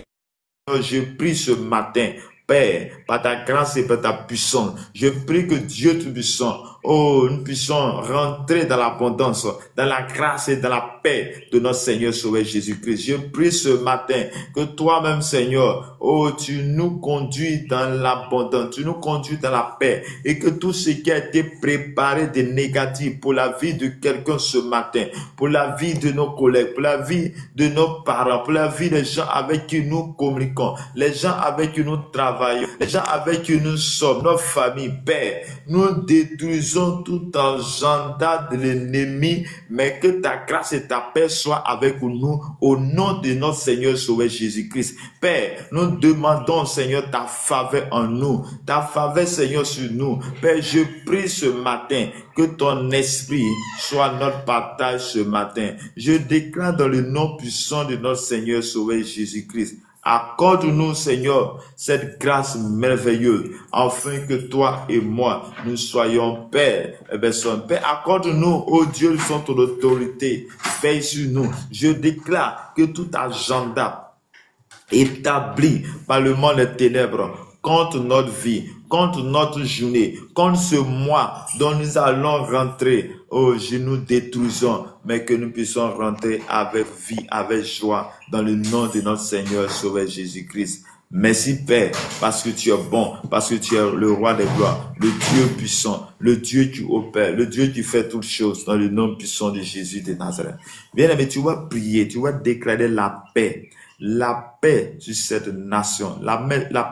S1: je prie ce matin, Père, par ta grâce et par ta puissance, je prie que Dieu Tout-Puissant, oh, nous puissions rentrer dans l'abondance, dans la grâce et dans la paix de notre Seigneur Sauveur Jésus-Christ. Je prie ce matin que toi-même, Seigneur, oh, tu nous conduis dans l'abondance, tu nous conduis dans la paix et que tout ce qui a été préparé de négatif pour la vie de quelqu'un ce matin, pour la vie de nos collègues, pour la vie de nos parents, pour la vie des gens avec qui nous communiquons, les gens avec qui nous travaillons, les gens avec qui nous sommes, nos familles, Père, nous détruisons tout agenda de l'ennemi, mais que ta grâce et ta paix soient avec nous au nom de notre Seigneur Sauveur Jésus-Christ. Père, nous demandons, Seigneur, ta faveur en nous, ta faveur, Seigneur, sur nous. Père, je prie ce matin que ton esprit soit notre partage ce matin. Je déclare dans le nom puissant de notre Seigneur Sauveur Jésus-Christ. Accorde-nous, Seigneur, cette grâce merveilleuse, afin que toi et moi, nous soyons Père et personne. Père, accorde-nous, ô Dieu, sans ton autorité, veille sur nous. Je déclare que tout agenda établi par le monde des ténèbres contre notre vie, contre notre journée, contre ce mois dont nous allons rentrer, oh, je nous détruisons, mais que nous puissions rentrer avec vie, avec joie, dans le nom de notre Seigneur Sauveur Jésus-Christ. Merci Père, parce que tu es bon, parce que tu es le roi des gloires, le Dieu puissant, le Dieu qui opère, le Dieu qui fait toutes choses dans le nom puissant de Jésus de Nazareth. Bien-aimé, tu vas prier, tu vas déclarer la paix sur cette nation, la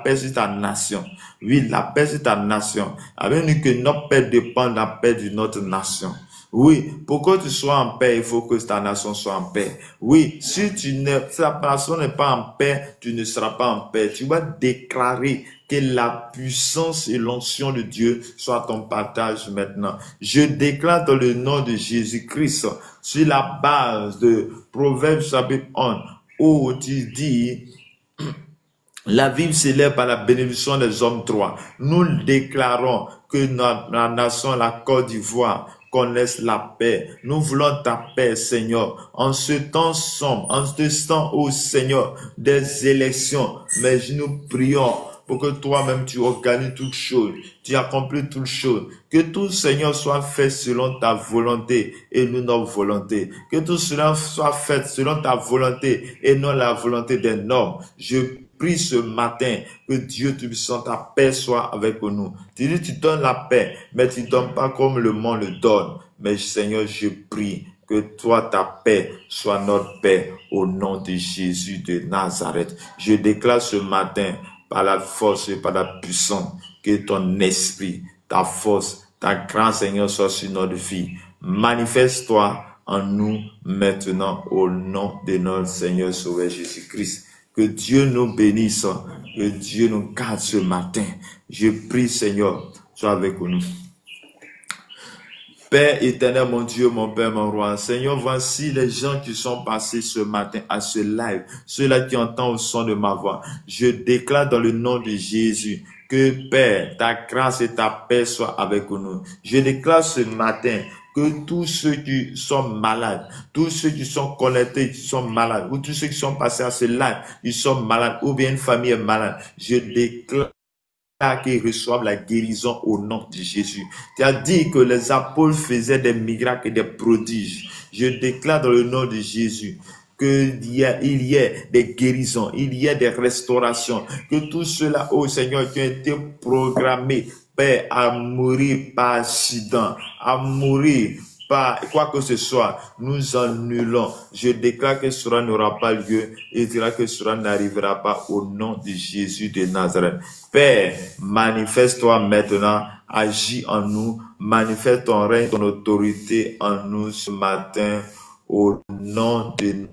S1: paix sur ta nation. Oui, la paix sur ta nation. Avec nous que notre paix dépend de la paix de notre nation. Oui, pour que tu sois en paix, il faut que ta nation soit en paix. Oui, si ta nation n'est pas en paix, tu ne seras pas en paix. Tu vas déclarer que la puissance et l'onction de Dieu soient ton partage maintenant. Je déclare dans le nom de Jésus-Christ, sur la base de Proverbes chapitre 1, où tu dis, la vie s'élève par la bénédiction des hommes droits. Nous déclarons que la nation, la Côte d'Ivoire, connaisse la paix. Nous voulons ta paix, Seigneur. En ce temps sombre, en ce temps, ô Seigneur, des élections, mais nous prions pour que toi-même tu organises toutes choses, tu accomplis toutes choses. Que tout, Seigneur, soit fait selon ta volonté et non notre volonté. Que tout cela soit fait selon ta volonté et non la volonté des hommes. Je prie ce matin que Dieu Tout-Puissant, ta paix soit avec nous. Tu dis, tu donnes la paix, mais tu ne donnes pas comme le monde le donne. Mais Seigneur, je prie Que toi, ta paix soit notre paix au nom de Jésus de Nazareth. Je déclare ce matin, par la force et par la puissance, que ton esprit, ta force, ta grâce, Seigneur, soit sur notre vie. Manifeste-toi en nous maintenant au nom de notre Seigneur Sauveur Jésus-Christ. Que Dieu nous bénisse, que Dieu nous garde ce matin. Je prie, Seigneur, sois avec nous. Père éternel, mon Dieu, mon Père, mon Roi, Seigneur, voici les gens qui sont passés ce matin à ce live, ceux-là qui entendent le son de ma voix. Je déclare dans le nom de Jésus que, Père, ta grâce et ta paix soient avec nous. Je déclare ce matin que tous ceux qui sont malades, tous ceux qui sont connectés, qui sont malades, ou tous ceux qui sont passés à ce live, ils sont malades, ou bien une famille est malade, je déclare qu'ils reçoivent la guérison au nom de Jésus. Tu as dit que les apôtres faisaient des miracles et des prodiges. Je déclare dans le nom de Jésus qu'il y ait des guérisons, il y ait des restaurations, que tout cela, oh Seigneur, qui ont été programmés, Père, à mourir par accident, à mourir par quoi que ce soit, nous annulons. Je déclare que cela n'aura pas lieu et dira que cela n'arrivera pas au nom de Jésus de Nazareth. Père, manifeste-toi maintenant, agis en nous, manifeste ton règne, ton autorité en nous ce matin, au nom de...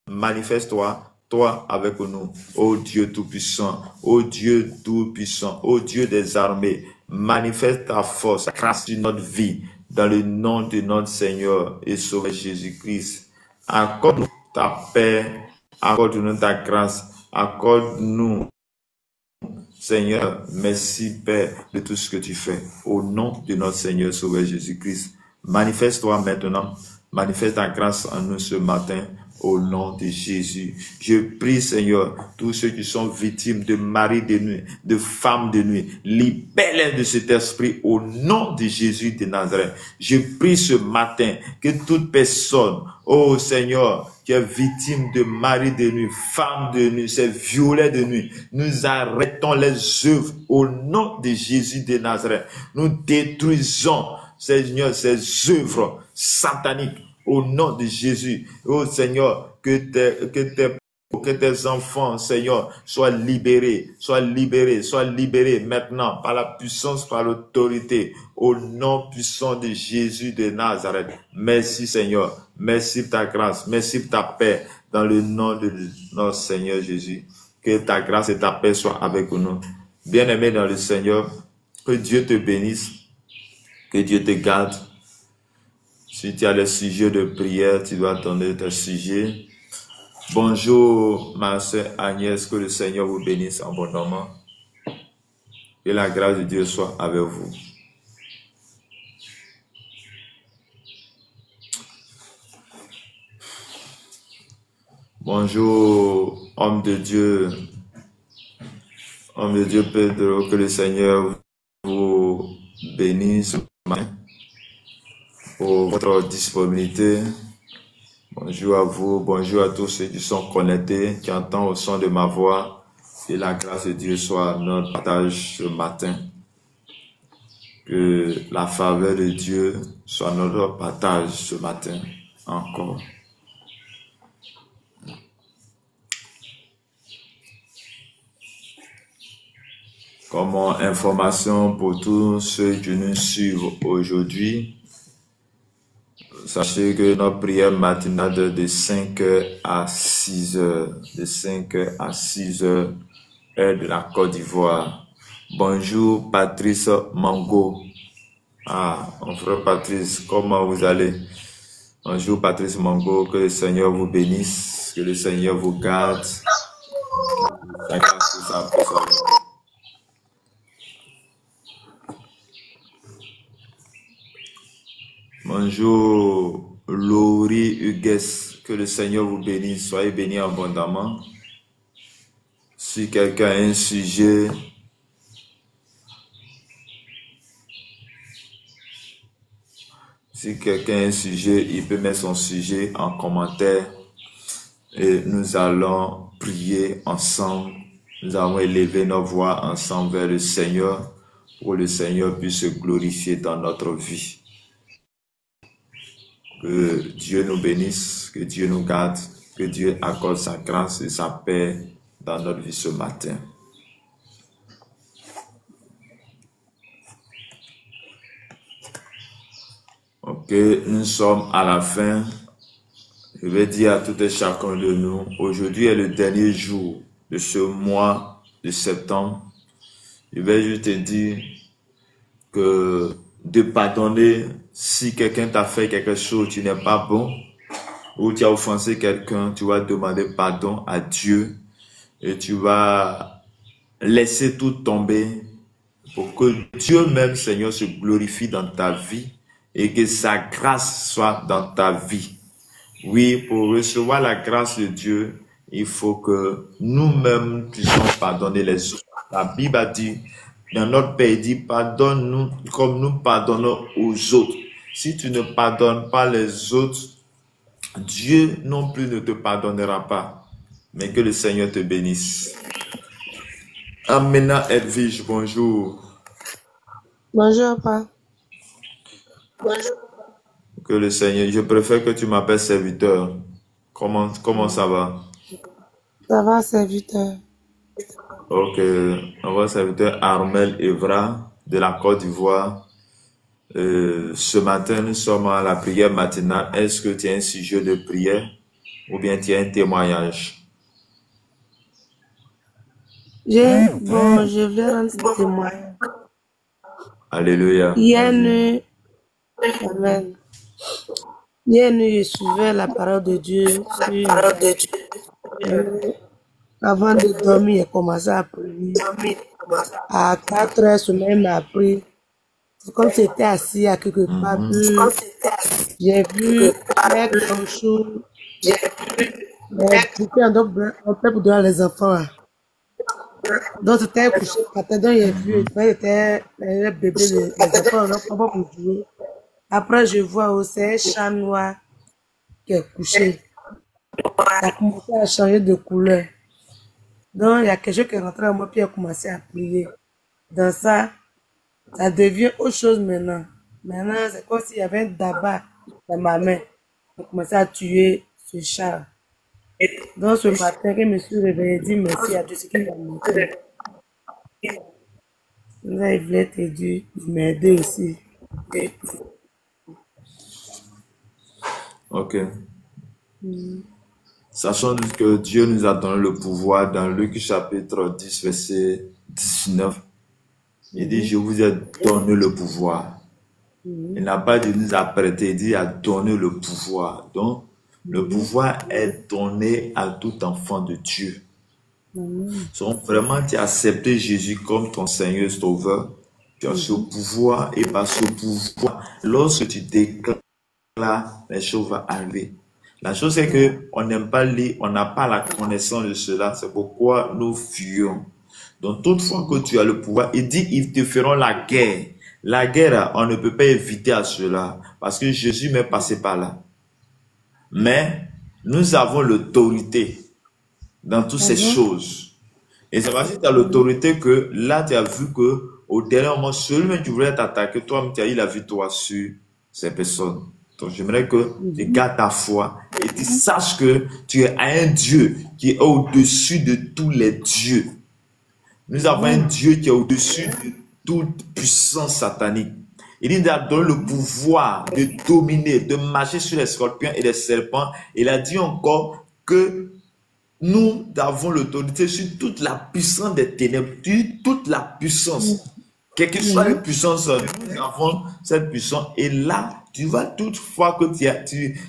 S1: Manifeste-toi, toi avec nous, ô Dieu Tout-Puissant, ô Dieu Tout-Puissant, ô Dieu des armées, manifeste ta force, ta grâce sur notre vie, dans le nom de notre Seigneur et Sauveur Jésus-Christ. Accorde-nous ta paix, accorde-nous ta grâce, accorde-nous, Seigneur, merci Père de tout ce que tu fais, au nom de notre Seigneur Sauveur Jésus-Christ. Manifeste-toi maintenant, manifeste ta grâce en nous ce matin, au nom de Jésus. Je prie, Seigneur, tous ceux qui sont victimes de maris de nuit, de femmes de nuit, libère-les de cet esprit au nom de Jésus de Nazareth. Je prie ce matin que toute personne, oh Seigneur, qui est victime de mari de nuit, femme de nuit, c'est violet de nuit, nous arrêtons les œuvres au nom de Jésus de Nazareth. Nous détruisons, Seigneur, ces œuvres sataniques au nom de Jésus. Oh Seigneur, que tes enfants, Seigneur, soient libérés, soient libérés, soient libérés maintenant par la puissance, par l'autorité, au nom puissant de Jésus de Nazareth. Merci Seigneur, merci pour ta grâce, merci pour ta paix, dans le nom de notre Seigneur Jésus. Que ta grâce et ta paix soient avec nous. Bien-aimés dans le Seigneur, que Dieu te bénisse, que Dieu te garde. Si tu as des sujets de prière, tu dois donner tes sujets. Bonjour, ma sœur Agnès, que le Seigneur vous bénisse abondamment. Que la grâce de Dieu soit avec vous. Bonjour, homme de Dieu Pedro, que le Seigneur vous bénisse pour votre disponibilité. Bonjour à vous, bonjour à tous ceux qui sont connectés, qui entendent au son de ma voix. Et la grâce de Dieu soit notre partage ce matin. Que la faveur de Dieu soit notre partage ce matin encore. Comme information pour tous ceux qui nous suivent aujourd'hui, sachez que notre prière matinale de 5h à 6h, de 5h à 6h, est de la Côte d'Ivoire. Bonjour Patrice Mango. Ah, mon frère Patrice, comment vous allez? Bonjour Patrice Mango, que le Seigneur vous bénisse, que le Seigneur vous garde. Bonjour Laurie Hugues, que le Seigneur vous bénisse, soyez bénis abondamment. Si quelqu'un a un sujet, il peut mettre son sujet en commentaire et nous allons prier ensemble. Nous allons élever nos voix ensemble vers le Seigneur pour que le Seigneur puisse se glorifier dans notre vie. Que Dieu nous bénisse, que Dieu nous garde, que Dieu accorde sa grâce et sa paix dans notre vie ce matin. Ok, nous sommes à la fin. Je vais dire à tout et chacun de nous, aujourd'hui est le dernier jour de ce mois de septembre. Je vais juste te dire que de pardonner si quelqu'un t'a fait quelque chose, tu n'es pas bon, ou tu as offensé quelqu'un, tu vas demander pardon à Dieu et tu vas laisser tout tomber pour que Dieu même, Seigneur, se glorifie dans ta vie et que sa grâce soit dans ta vie. Oui, pour recevoir la grâce de Dieu, il faut que nous-mêmes puissions pardonner les autres. La Bible a dit, dans notre pays, il dit, pardonne-nous comme nous pardonnons aux autres. Si tu ne pardonnes pas les autres, Dieu non plus ne te pardonnera pas. Mais que le Seigneur te bénisse. Amena Edwige, bonjour.
S2: Bonjour, papa.
S1: Que le Seigneur, je préfère que tu m'appelles serviteur. Comment ça va?
S2: Ça va, serviteur?
S1: Ok, on va serviteur Armel Evra de la Côte d'Ivoire. Ce matin, nous sommes à la prière matinale. Est-ce que tu as un sujet de prière ou bien tu as un témoignage?
S2: Je voulais rendre ce témoignage.
S1: Alléluia.
S2: Hier nuit, amen. Hier nuit, je suivais la parole de Dieu. Avant de dormir, j'ai commencé à prier. À 4 heures, sommeil m'a pris. C'est comme si j'étais assis à quelque part. J'ai vu les gauchos, les poupées en paix pour donner les enfants. Là. Donc, c'était couché par terre. Donc, j'ai vu, c'était les bébés, les enfants, on pas pour jouer. Après, je vois aussi un chat noir qui est couché. Ça a commencé à changer de couleur. Donc, il y a quelque chose qui est rentré en moi, puis il a commencé à prier. Dans ça, ça devient autre chose maintenant. Maintenant, c'est comme s'il y avait un tabac dans ma main. J'ai commencé à tuer ce chat. Donc, ce matin, quand je me suis réveillé, j'ai dit merci à Dieu, ce qu'il m'a montré. Là, il voulait t'aider, il m'aider aussi.
S1: Ok. Sachant que Dieu nous a donné le pouvoir dans Luc chapitre 10, verset 19. Il dit, je vous ai donné le pouvoir. Il n'a pas dit nous apprêter, il dit a donné le pouvoir. Donc, le pouvoir est donné à tout enfant de Dieu. Donc, vraiment, tu as accepté Jésus comme ton Seigneur et Sauveur. Tu as ce pouvoir et par ce pouvoir, lorsque tu déclares, les choses vont arriver. La chose c'est que on n'aime pas lire, on n'a pas la connaissance de cela. C'est pourquoi nous fuyons. Donc, toutefois que tu as le pouvoir, il dit, ils te feront la guerre. La guerre, on ne peut pas éviter à cela, parce que Jésus m'est passé par là. Mais, nous avons l'autorité dans toutes ces choses. Et c'est parce que tu as l'autorité que, là, tu as vu que, au dernier moment, celui qui voulait t'attaquer, toi-même, tu as eu la victoire sur ces personnes. Donc, j'aimerais que tu gardes ta foi et tu saches que tu es un Dieu qui est au-dessus de tous les dieux. Nous avons un Dieu qui est au-dessus de toute puissance satanique. Il nous a donné le pouvoir de dominer, de marcher sur les scorpions et les serpents. Il a dit encore que nous avons l'autorité sur toute la puissance des ténèbres, toute la puissance. Quelle que soit la puissance, nous avons cette puissance. Et là, tu vas toutefois que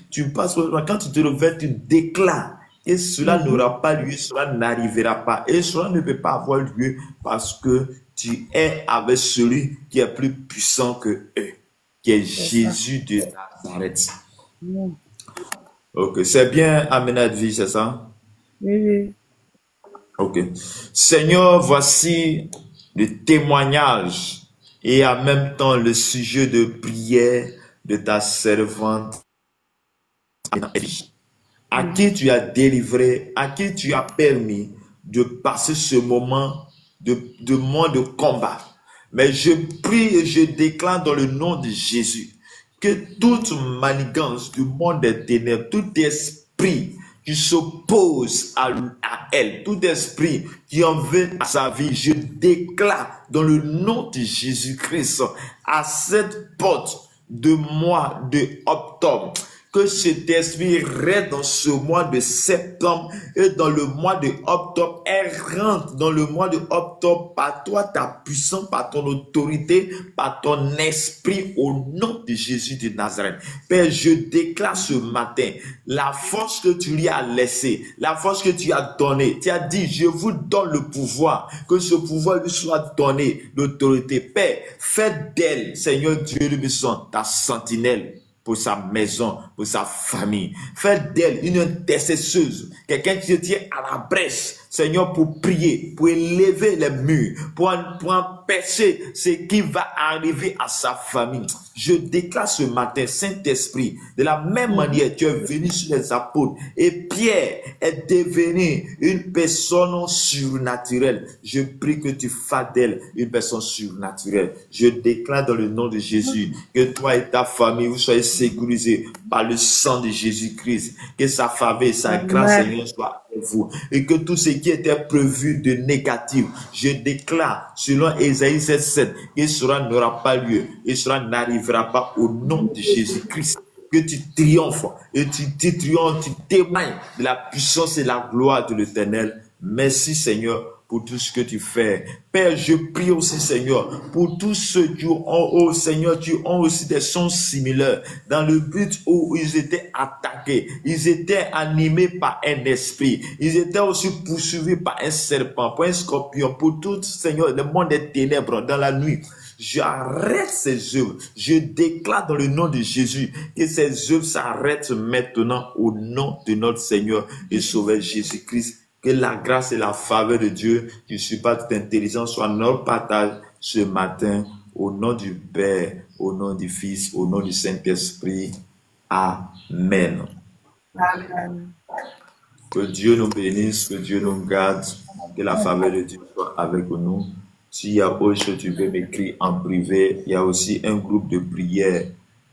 S1: tu passes, quand tu te réveilles, tu déclares. Et cela n'aura pas lieu, cela n'arrivera pas. Et cela ne peut pas avoir lieu parce que tu es avec celui qui est plus puissant que eux, qui est Jésus de Nazareth. Ok, c'est bien Amena de vie, c'est ça?
S2: Oui.
S1: Ok. Seigneur, voici le témoignage et en même temps le sujet de prière de ta servante à qui tu as délivré, à qui tu as permis de passer ce moment de combat. Mais je prie et je déclare dans le nom de Jésus que toute manigance du monde des ténèbres, tout esprit qui s'oppose à elle, tout esprit qui en veut à sa vie, je déclare dans le nom de Jésus-Christ à cette porte de mois de octobre, que cet esprit reste dans ce mois de septembre et dans le mois de octobre. Elle rentre dans le mois de octobre par toi, ta puissance, par ton autorité, par ton esprit, au nom de Jésus de Nazareth. Père, je déclare ce matin la force que tu lui as laissée, la force que tu as donnée. Tu as dit, je vous donne le pouvoir, que ce pouvoir lui soit donné, l'autorité. Père, fais d'elle, Seigneur Dieu, le puissant, ta sentinelle pour sa maison, pour sa famille. Fais d'elle une intercesseuse, quelqu'un qui se tient à la brèche, Seigneur, pour prier, pour élever les murs, pour empêcher ce qui va arriver à sa famille. Je déclare ce matin, Saint-Esprit, de la même manière, tu es venu sur les apôtres et Pierre est devenu une personne surnaturelle. Je prie que tu fasses d'elle une personne surnaturelle. Je déclare dans le nom de Jésus que toi et ta famille, vous soyez sécurisés par le sang de Jésus-Christ, que sa faveur, sa grâce, Seigneur, soit avec vous et que tout ce qui était prévu de négatif, je déclare selon Ésaïe 7:7, que cela n'aura pas lieu et cela n'arrivera pas au nom de Jésus-Christ. Que tu triomphes et tu triomphes, tu témoignes de la puissance et la gloire de l'Éternel. Merci Seigneur pour tout ce que tu fais. Père, je prie aussi Seigneur pour tous ceux qui ont, Seigneur, qui ont aussi des sons similaires dans le but où ils étaient attaqués, ils étaient animés par un esprit, ils étaient aussi poursuivis par un serpent, par un scorpion, pour tout Seigneur, le monde des ténèbres dans la nuit. J'arrête ces œuvres. Je déclare dans le nom de Jésus que ces œuvres s'arrêtent maintenant au nom de notre Seigneur et Sauveur Jésus-Christ. Que la grâce et la faveur de Dieu, qui ne suit pas toute intelligence, soit notre partage ce matin au nom du Père, au nom du Fils, au nom du Saint-Esprit. Amen.
S2: Amen.
S1: Que Dieu nous bénisse, que Dieu nous garde, que la faveur de Dieu soit avec nous. S'il y a autre chose, tu peux m'écrire en privé. Il y a aussi un groupe de prière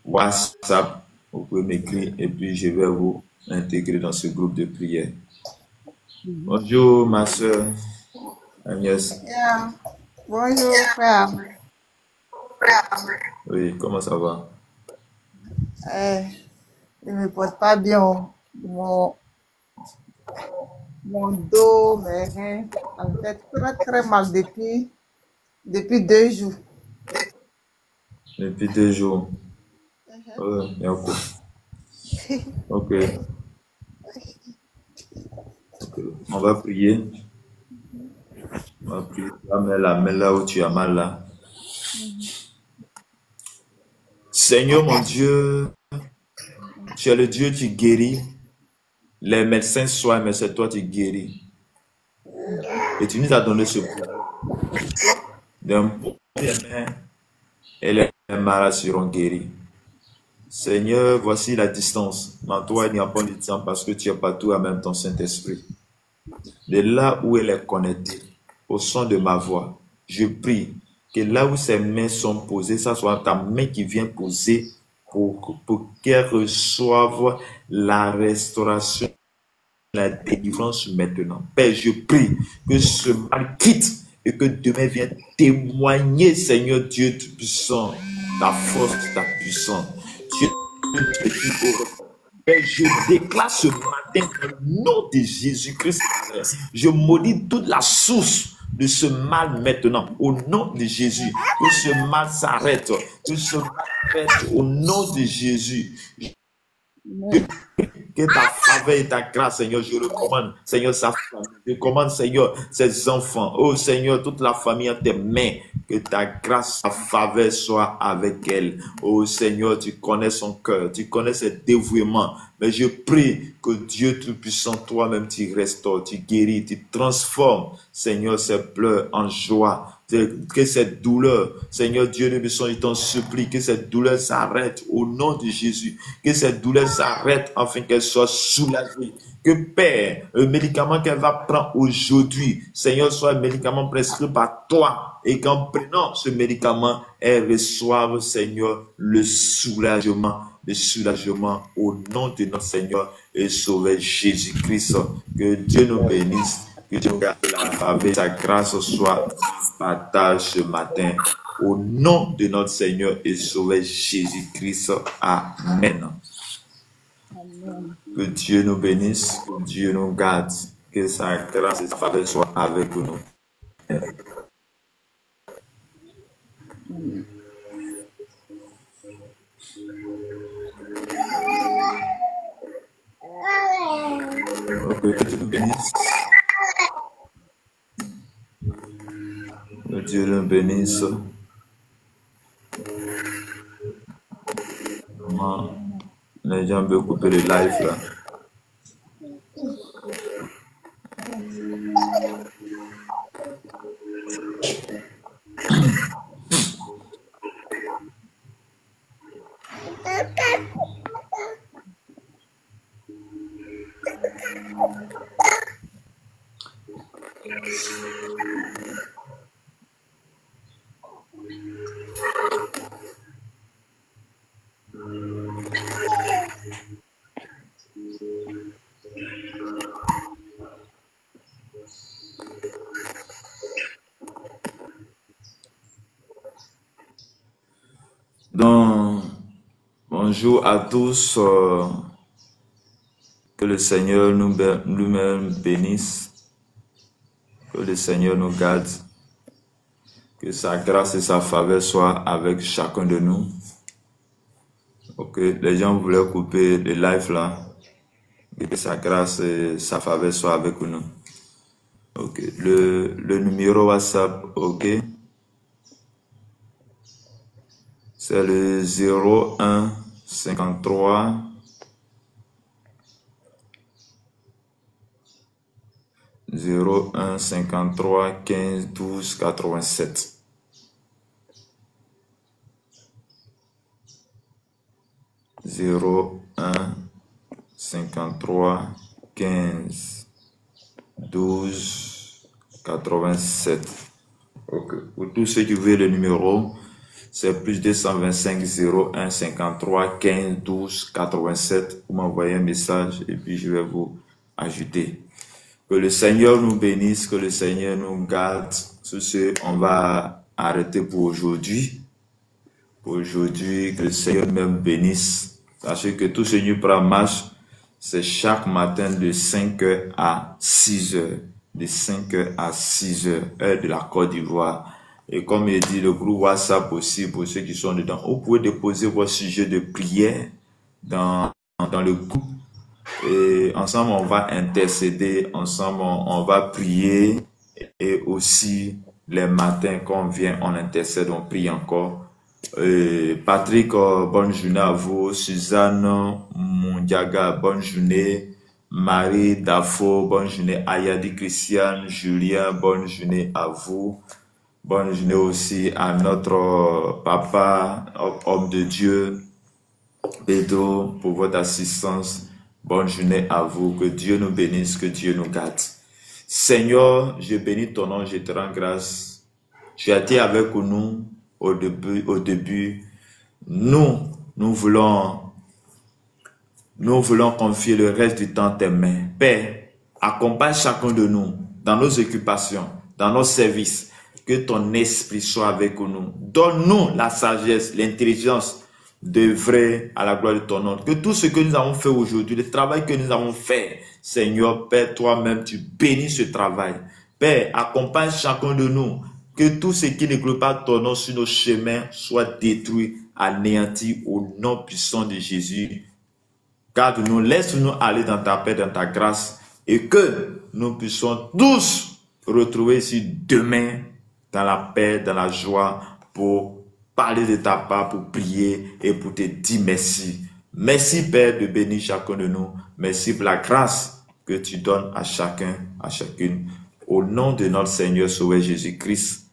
S1: WhatsApp. Vous pouvez m'écrire et puis je vais vous intégrer dans ce groupe de prière. Bonjour ma soeur Agnès.
S3: Yeah. Bonjour frère.
S1: Oui, comment ça va?
S3: Je ne me porte pas bien. Mon dos, mes reins, ça me fait très très mal depuis 2 jours.
S1: Depuis 2 jours. Ok. On va prier. On va prier. Mets là où tu as mal là. Seigneur mon Dieu, tu es le Dieu qui guérit. Les médecins soignent, mais c'est toi qui guéris. Et tu nous as donné ce pouvoir. D'un et les malades seront guéris. Seigneur, voici la distance. Mais toi, il n'y a pas de temps parce que tu es partout en même temps, Saint-Esprit. De là où elle est connectée, au son de ma voix, je prie que là où ses mains sont posées, ça soit ta main qui vient poser pour qu'elle reçoive la restauration, la délivrance maintenant. Père, je prie que ce mal quitte et que demain vienne témoigner, Seigneur Dieu Tout-Puissant, ta force, ta puissance. Père, je déclare ce matin au nom de Jésus-Christ, je maudis toute la source de ce mal maintenant, au nom de Jésus, que ce mal s'arrête, que ce mal s'arrête au nom de Jésus. Que ta faveur et ta grâce, Seigneur, je recommande, Seigneur, sa famille. Je commande, Seigneur, ses enfants. Oh, Seigneur, toute la famille en tes mains. Que ta grâce, ta faveur soit avec elle. Oh, Seigneur, tu connais son cœur. Tu connais ses dévouements. Mais je prie que Dieu Tout-Puissant, toi-même, tu restaures, tu guéris, tu transformes, Seigneur, ses pleurs en joie. Que cette douleur, Seigneur Dieu de Puissant, je t'en supplie, que cette douleur s'arrête au nom de Jésus. Que cette douleur s'arrête afin qu'elle soit soulagée. Que Père, le médicament qu'elle va prendre aujourd'hui, Seigneur, soit un médicament prescrit par toi et qu'en prenant ce médicament, elle reçoive, Seigneur, le soulagement au nom de notre Seigneur et Sauveur Jésus-Christ. Que Dieu nous bénisse, que Dieu nous garde la faveur, sa grâce soit partage ce matin. Au nom de notre Seigneur et Sauveur Jésus-Christ. Amen. Que Dieu nous bénisse, que Dieu nous garde, que sa grâce et sa faveur soient avec nous. Que Dieu nous bénisse. Que Dieu nous bénisse. Les gens veulent couper le live là. Donc, bonjour à tous, que le Seigneur nous-mêmes bénisse, que le Seigneur nous garde, que sa grâce et sa faveur soient avec chacun de nous. Ok, les gens voulaient couper le live là, que sa grâce et sa faveur soient avec nous. Ok, le numéro WhatsApp, ok. C'est le 01 53 01 53 15 12 87. Zéro 1 53 15 12 87. Okay. Pour tous ceux qui veulent le numéro, c'est plus 225 01 53 15 12 87. Vous m'envoyez un message et puis je vais vous ajouter. Que le Seigneur nous bénisse, que le Seigneur nous garde. Sur ce, on va arrêter pour aujourd'hui. Aujourd'hui, que le Seigneur même bénisse. Sachez que tout ce Seigneur prend marche, c'est chaque matin de 5h à 6h. De 5h à 6h, heure de la Côte d'Ivoire. Et comme il dit, le groupe WhatsApp aussi, pour ceux qui sont dedans, vous pouvez déposer vos sujets de prière dans le groupe. Et ensemble, on va intercéder, ensemble, on va prier. Et aussi, les matins, quand on vient, on intercède, on prie encore. Patrick, bonne journée à vous. Suzanne Mundiaga, bonne journée. Marie Dafo, bonne journée. Ayadi Christiane, Julien, bonne journée à vous. Bonne journée aussi à notre papa, homme de Dieu, Pedro, pour votre assistance. Bonne journée à vous. Que Dieu nous bénisse, que Dieu nous garde. Seigneur, je bénis ton nom, je te rends grâce. Tu as été avec nous au début. Nous voulons confier le reste du temps à tes mains. Père, accompagne chacun de nous dans nos occupations, dans nos services. Que ton esprit soit avec nous. Donne-nous la sagesse, l'intelligence d'œuvrer à la gloire de ton nom. Que tout ce que nous avons fait aujourd'hui, le travail que nous avons fait, Seigneur, Père, toi-même, tu bénis ce travail. Père, accompagne chacun de nous. Que tout ce qui ne glorifie pas ton nom sur nos chemins soit détruit, anéanti au nom puissant de Jésus. Garde-nous, laisse-nous aller dans ta paix, dans ta grâce, et que nous puissions tous retrouver ici demain dans la paix, dans la joie, pour parler de ta part, pour prier et pour te dire merci. Merci Père de bénir chacun de nous. Merci pour la grâce que tu donnes à chacun, à chacune. Au nom de notre Seigneur Sauveur Jésus-Christ.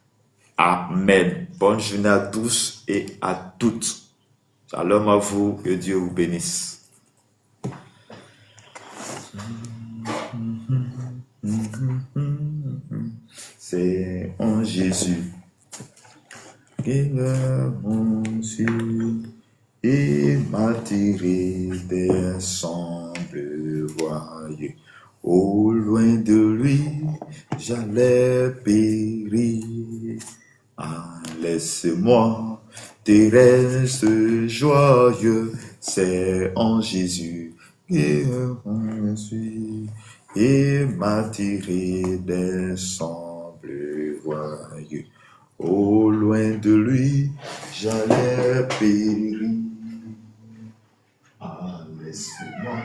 S1: Amen. Bonne journée à tous et à toutes. Shalom à vous, que Dieu vous bénisse. C'est en Jésus qu'il a conçu et m'a tiré des sembles voyeux. Au loin de lui, j'allais périr. Ah, laisse-moi terrestre joyeux, c'est en Jésus que je suis et m'a tiré des sembles voyeux. Au loin de lui, j'allais périr. Ah, laisse-moi